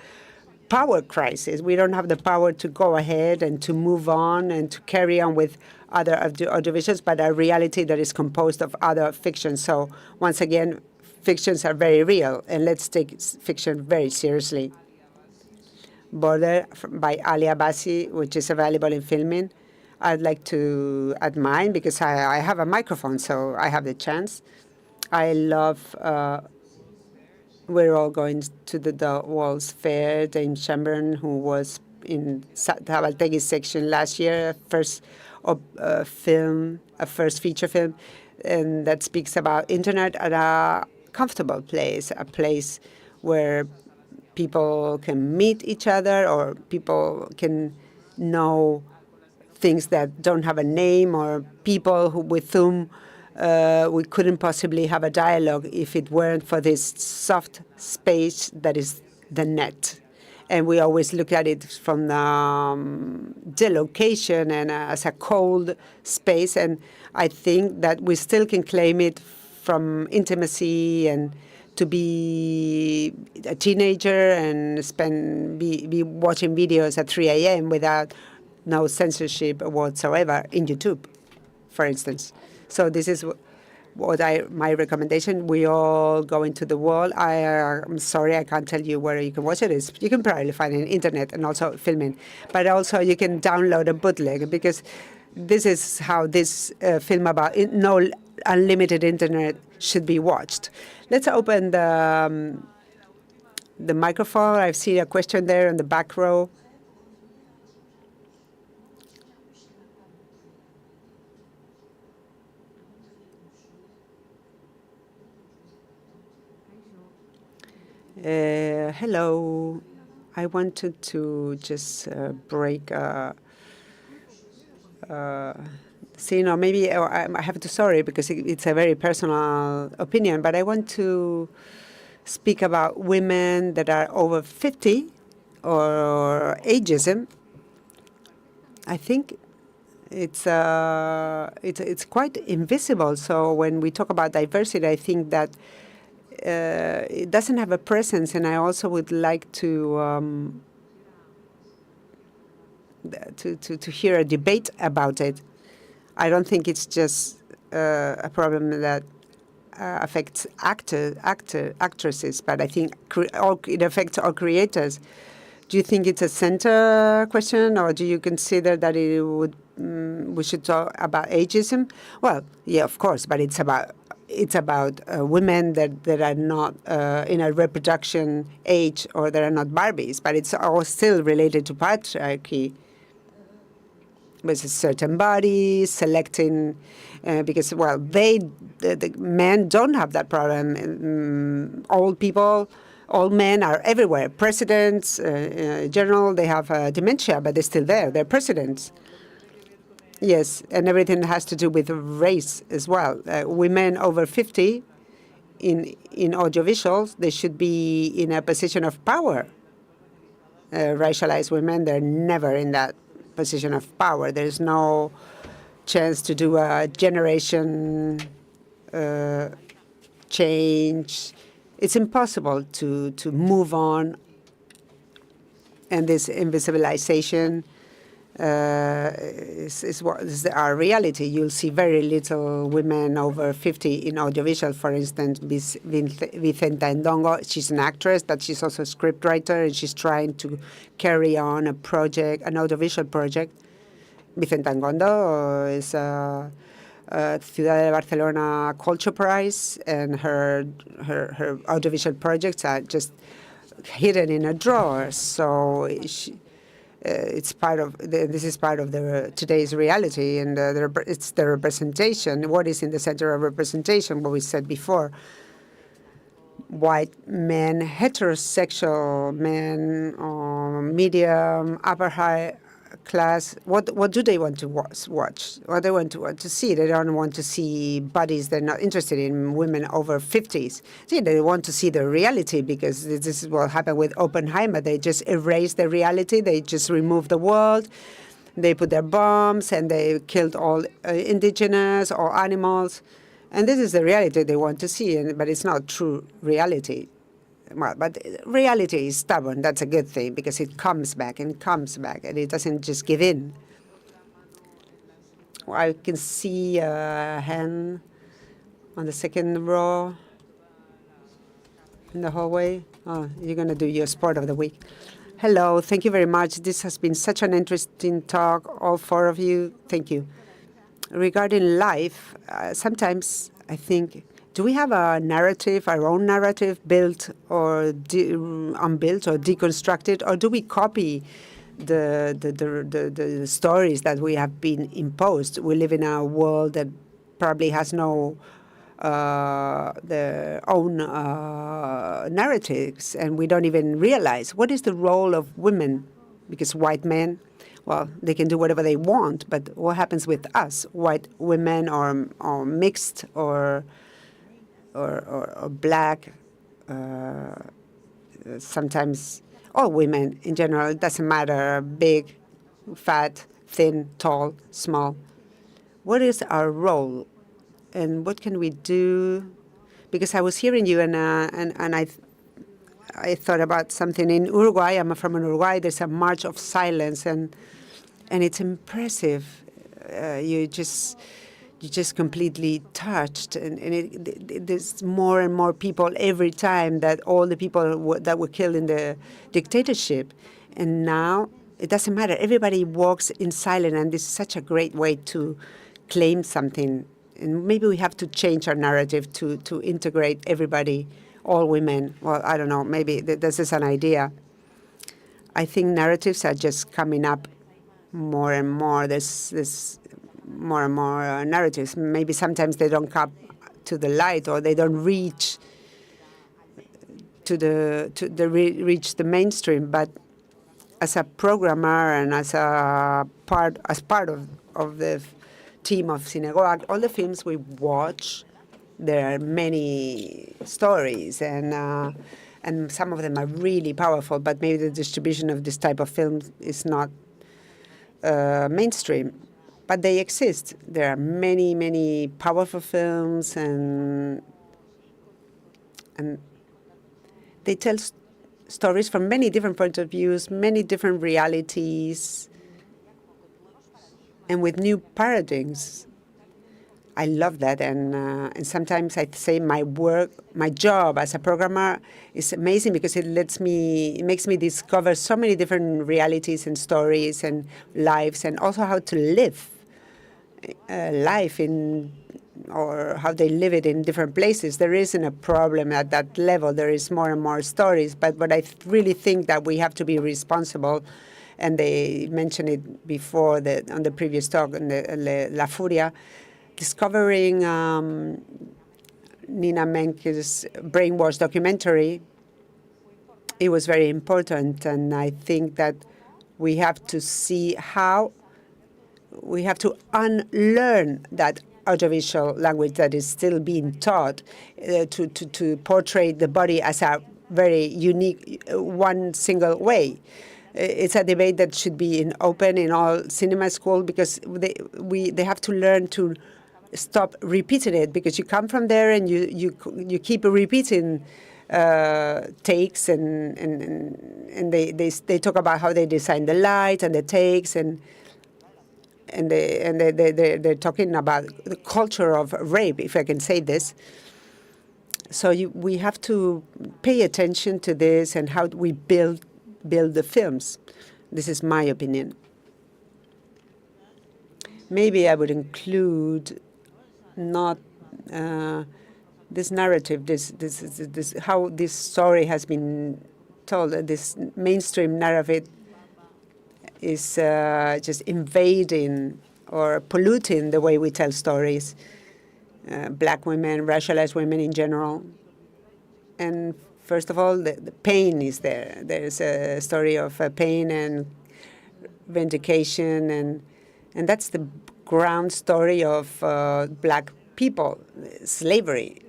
power crisis. We don't have the power to go ahead and to move on and to carry on with other audiovisuals, but a reality that is composed of other fictions. So once again, fictions are very real, and let's take fiction very seriously. Border by Ali Abbasi, which is available in filming. I'd like to add mine because I have a microphone, so I have the chance. I love, we're all going to the World's Fair. James Chamberlain, who was in Tabaltegui's section last year, first feature film, and that speaks about internet at a comfortable place, a place where people can meet each other, or people can know things that don't have a name, or people with whom we couldn't possibly have a dialogue if it weren't for this soft space that is the net. And we always look at it from the location and as a cold space. And I think that we still can claim it from intimacy and to be a teenager and be watching videos at 3 a.m. without no censorship whatsoever in YouTube, for instance. So this is my recommendation. We all go into the wall. I'm sorry, I can't tell you where you can watch it. You can probably find it on internet and also filming. But also you can download a bootleg, because this is how this film about no unlimited internet should be watched. Let's open the microphone. I see a question there in the back row. Hello. I wanted to just break scene, or maybe I have to sorry because it's a very personal opinion, but I want to speak about women that are over 50 or ageism. I think it's quite invisible. So when we talk about diversity, I think that it doesn't have a presence, and I also would like to hear a debate about it. I don't think it's just a problem that affects actresses, but I think it affects all creators. Do you think it's a center question, or do you consider that we should talk about ageism? Well, yeah, of course, but it's about women that are not in a reproduction age, or that are not Barbies, but it's all still related to patriarchy. With a certain body, selecting, because, well, the men don't have that problem. Old men are everywhere. Presidents, general, they have dementia, but they're still there. They're presidents. Yes, and everything has to do with race as well. Women over 50 in audiovisuals, they should be in a position of power. Racialized women, they're never in that position of power. There's no chance to do a generation change. It's impossible to move on. And this invisibilization is what is our reality. You'll see very little women over 50 in audiovisual, for instance. Vicenta Ndongo, she's an actress, but she's also a scriptwriter, and she's trying to carry on a project, an audiovisual project. Vicenta Ndongo is a Ciudad de Barcelona Culture Prize, and her audiovisual projects are just hidden in a drawer. So it's part of this is part of today's reality, and it's the representation. What is in the center of representation? What we said before: white men, heterosexual men, medium, upper high class. What do they want to watch? What they want to see? They don't want to see bodies. They're not interested in women over 50s. See, they want to see the reality, because this is what happened with Oppenheimer. They just erased the reality. They just removed the world. They put their bombs and they killed all indigenous or animals. And this is the reality they want to see, but it's not true reality. Well, but reality is stubborn. That's a good thing, because it comes back and comes back, and it doesn't just give in. Well, I can see a hand on the second row in the hallway. Oh, you're going to do your sport of the week. Hello, thank you very much. This has been such an interesting talk, all four of you. Thank you. Regarding life, sometimes I think, do we have a narrative, our own narrative, built or unbuilt or deconstructed, or do we copy the stories that we have been imposed? We live in a world that probably has no their own narratives, and we don't even realize what is the role of women, because white men, well, they can do whatever they want, but what happens with us, white women, or mixed, or black, sometimes all women in general, it doesn't matter, big, fat, thin, tall, small. What is our role, and what can we do? Because I was hearing you, and I thought about something in Uruguay. I'm from Uruguay. There's a march of silence, and it's impressive. You just completely touched, and there's more and more people every time, that all the people that were killed in the dictatorship, and now it doesn't matter. Everybody walks in silence, and this is such a great way to claim something. And maybe we have to change our narrative to integrate everybody, all women. Well, I don't know. Maybe this is an idea. I think narratives are just coming up more and more. There's more and more narratives. Maybe sometimes they don't come to the light, or they don't reach reach the mainstream. But as a programmer and as part of the team of Cinegoac, all the films we watch, there are many stories, and some of them are really powerful. But maybe the distribution of this type of films is not mainstream. But they exist. There are many, many powerful films, and they tell stories from many different points of views, many different realities, and with new paradigms. I love that, and sometimes I say my job as a programmer is amazing, because it makes me discover so many different realities and stories and lives, and also how to live life or how they live it in different places. There isn't a problem at that level. There is more and more stories, but I really think that we have to be responsible, and they mentioned it before on the previous talk, on the La Furia, discovering Nina Menke's Brainwash documentary. It was very important, and I think that we have to see how we have to unlearn that audiovisual language that is still being taught to portray the body as a very unique, one single way. It's a debate that should be open in all cinema school, because they have to learn to stop repeating it, because you come from there and you keep repeating takes, and they talk about how they design the light and the takes, and they're talking about the culture of rape, if I can say this. So we have to pay attention to this and how we build the films. This is my opinion. Maybe I would include not this narrative, this how this story has been told. This mainstream narrative is just invading or polluting the way we tell stories. Black women, racialized women in general. And first of all, the pain is there. There's a story of pain and vindication, and that's the ground story of black people, slavery.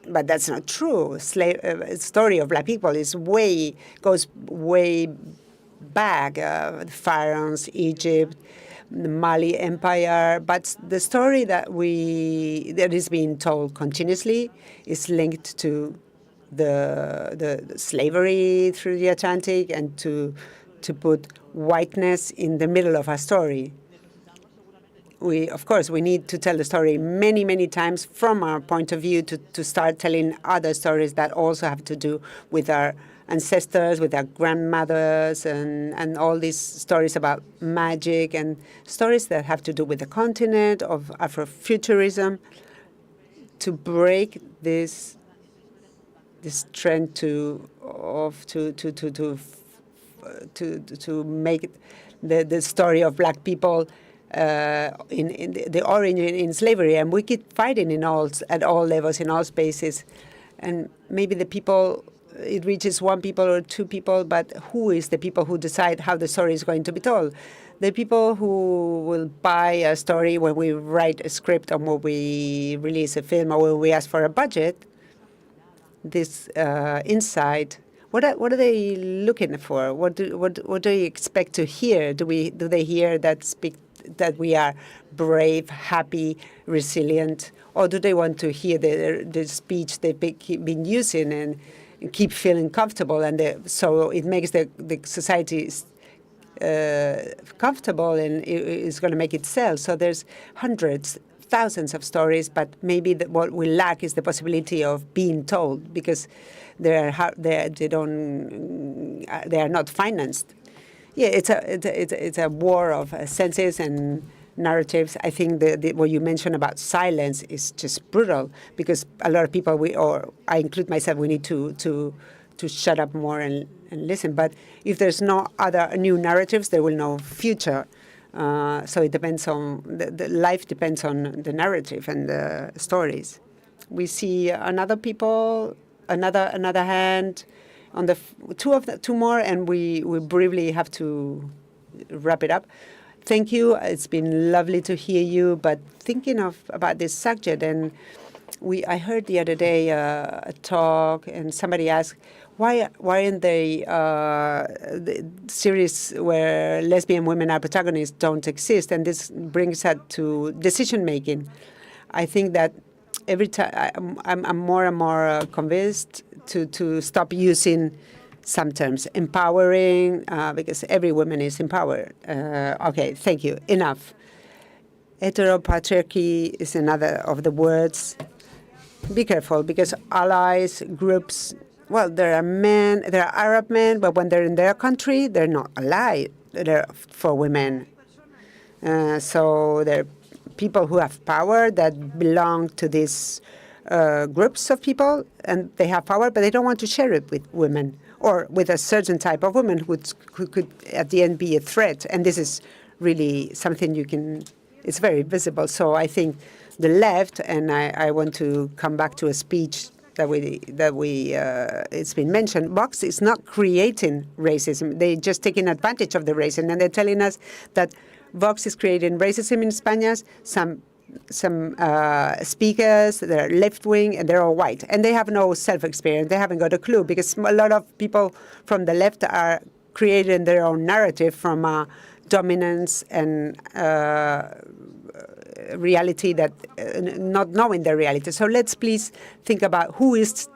But that's not true. Story of black people goes way back. The pharaohs, Egypt, the Mali Empire. But the story that is being told continuously is linked to the slavery through the Atlantic and to put whiteness in the middle of our story. Of course, we need to tell the story many, many times from our point of view to start telling other stories that also have to do with our ancestors, with our grandmothers, and all these stories about magic and stories that have to do with the continent, of Afrofuturism, to break this trend to make the story of black people in the origin in slavery, and we keep fighting at all levels, in all spaces, and maybe the people, it reaches one people or two people, but who is the people who decide how the story is going to be told? The people who will buy a story when we write a script or when we release a film or when we ask for a budget. This insight. What are they looking for? What do they expect to hear? Do they hear that we are brave, happy, resilient, or do they want to hear the speech they've been using and keep feeling comfortable? And so it makes the society comfortable, and it's going to make it sell. So there's hundreds, thousands of stories, but maybe what we lack is the possibility of being told, because they are not financed. Yeah, it's a war of senses and narratives. I think what you mentioned about silence is just brutal, because a lot of people, or I include myself, we need to shut up more and listen. But if there's no other new narratives, there will no future. So it depends on the life depends on the narrative and the stories. We see another hand on the two more, and we briefly have to wrap it up. Thank you. It's been lovely to hear you. But thinking about this subject, and I heard the other day a talk, and somebody asked, why aren't they the series where lesbian women are protagonists don't exist? And this brings us to decision making. I think that every time I'm more and more convinced to stop using some terms, empowering, because every woman is empowered. Okay, thank you. Enough. Heteropatriarchy is another of the words. Be careful, because allies, groups, well, there are Arab men, but when they're in their country, they're not allied. They're for women. So they're people who have power that belong to these groups of people, and they have power, but they don't want to share it with women or with a certain type of women who could at the end be a threat. And this is really something it's very visible. So I think the left, and I want to come back to a speech it's been mentioned, Vox is not creating racism. They're just taking advantage of the racism, and they're telling us that Vox is creating racism in Spain. Some speakers, they're left-wing, and they're all white. And they have no self-experience. They haven't got a clue, because a lot of people from the left are creating their own narrative from dominance and reality, that not knowing the reality. So let's please think about who is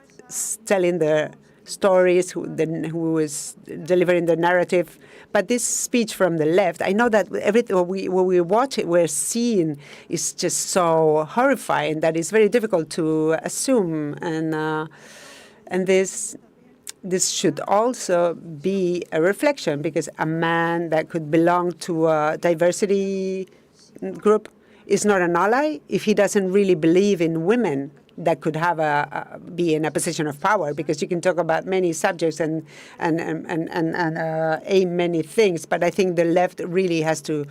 telling the stories, who is delivering the narrative. But this speech from the left, I know that everything when we watch it, we're seeing is just so horrifying that it's very difficult to assume. And this should also be a reflection, because a man that could belong to a diversity group is not an ally if he doesn't really believe in women that could have be in a position of power, because you can talk about many subjects and aim many things, but I think the left really has to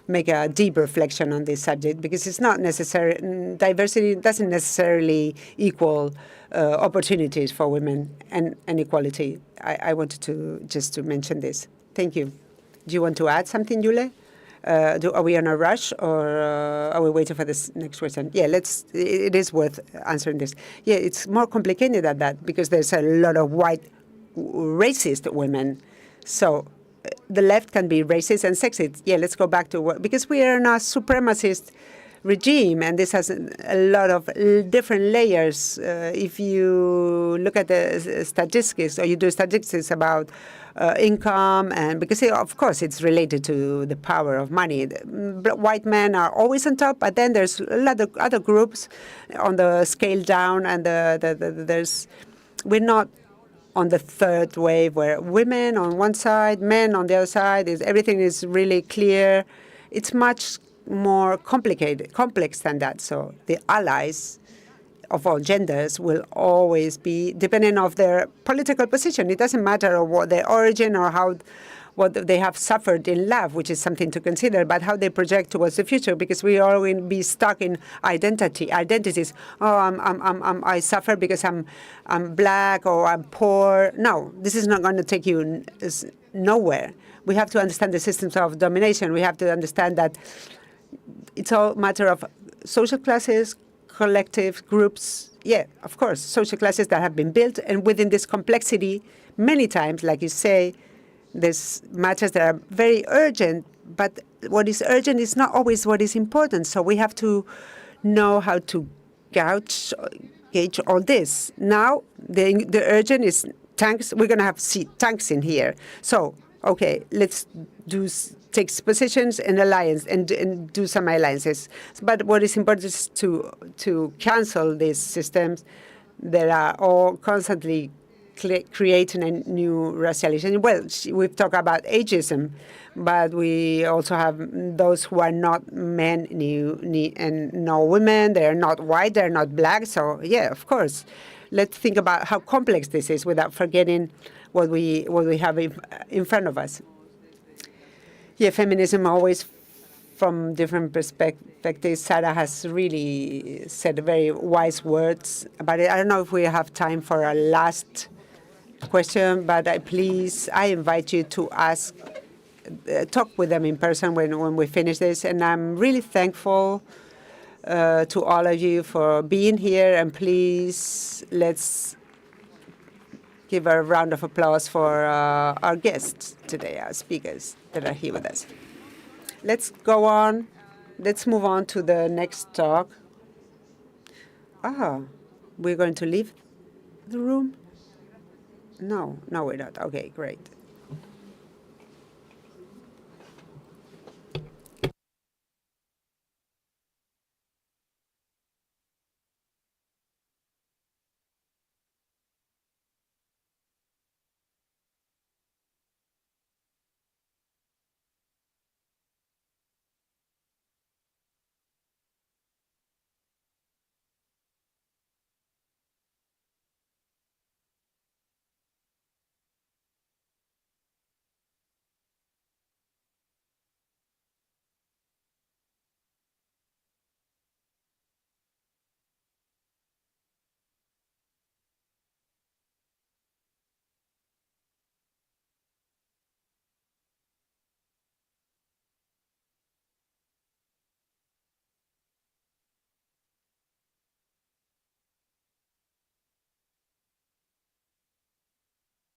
make a deep reflection on this subject, because it's not necessary. Diversity doesn't necessarily equal opportunities for women and equality. I wanted to just mention this. Thank you. Do you want to add something, Yule? Are we on a rush, or are we waiting for this next question? Yeah, it is worth answering this. Yeah, it's more complicated than that, because there's a lot of white racist women. So the left can be racist and sexist. Yeah, let's go back to what, because we are in a supremacist regime, and this has a lot of different layers. If you look at the statistics, or you do statistics about income, and because of course it's related to the power of money. White men are always on top, but then there's a lot of other groups on the scale down, and we're not on the third wave where women on one side, men on the other side. Everything is really clear. It's much more complex than that. So the allies of all genders will always be dependent of their political position. It doesn't matter what their origin or what they have suffered in love, which is something to consider, but how they project towards the future, because we all will be stuck in identities. Oh, I suffer because I'm black, or I'm poor. No, this is not going to take you nowhere. We have to understand the systems of domination. We have to understand that it's all a matter of social classes, collective groups. Yeah, of course, social classes that have been built, and within this complexity, many times, like you say, there's matters that are very urgent, but what is urgent is not always what is important. So we have to know how to gauge all this. Now, the urgent is tanks. We're going to see tanks in here. So, okay, let's take positions and alliance and do some alliances. But what is important is to cancel these systems that are all constantly creating a new racialization. Well, we've talked about ageism, but we also have those who are not men and no women. They're not white. They're not black. So yeah, of course, let's think about how complex this is without forgetting what we have in front of us. Yeah, feminism always from different perspectives. Sarah has really said very wise words about it. I don't know if we have time for a last question, but I invite you to talk with them in person when we finish this. And I'm really thankful to all of you for being here. And please, let's give a round of applause for our guests today, our speakers that are here with us. Let's go on. Let's move on to the next talk. We're going to leave the room? No, we're not. Okay, great.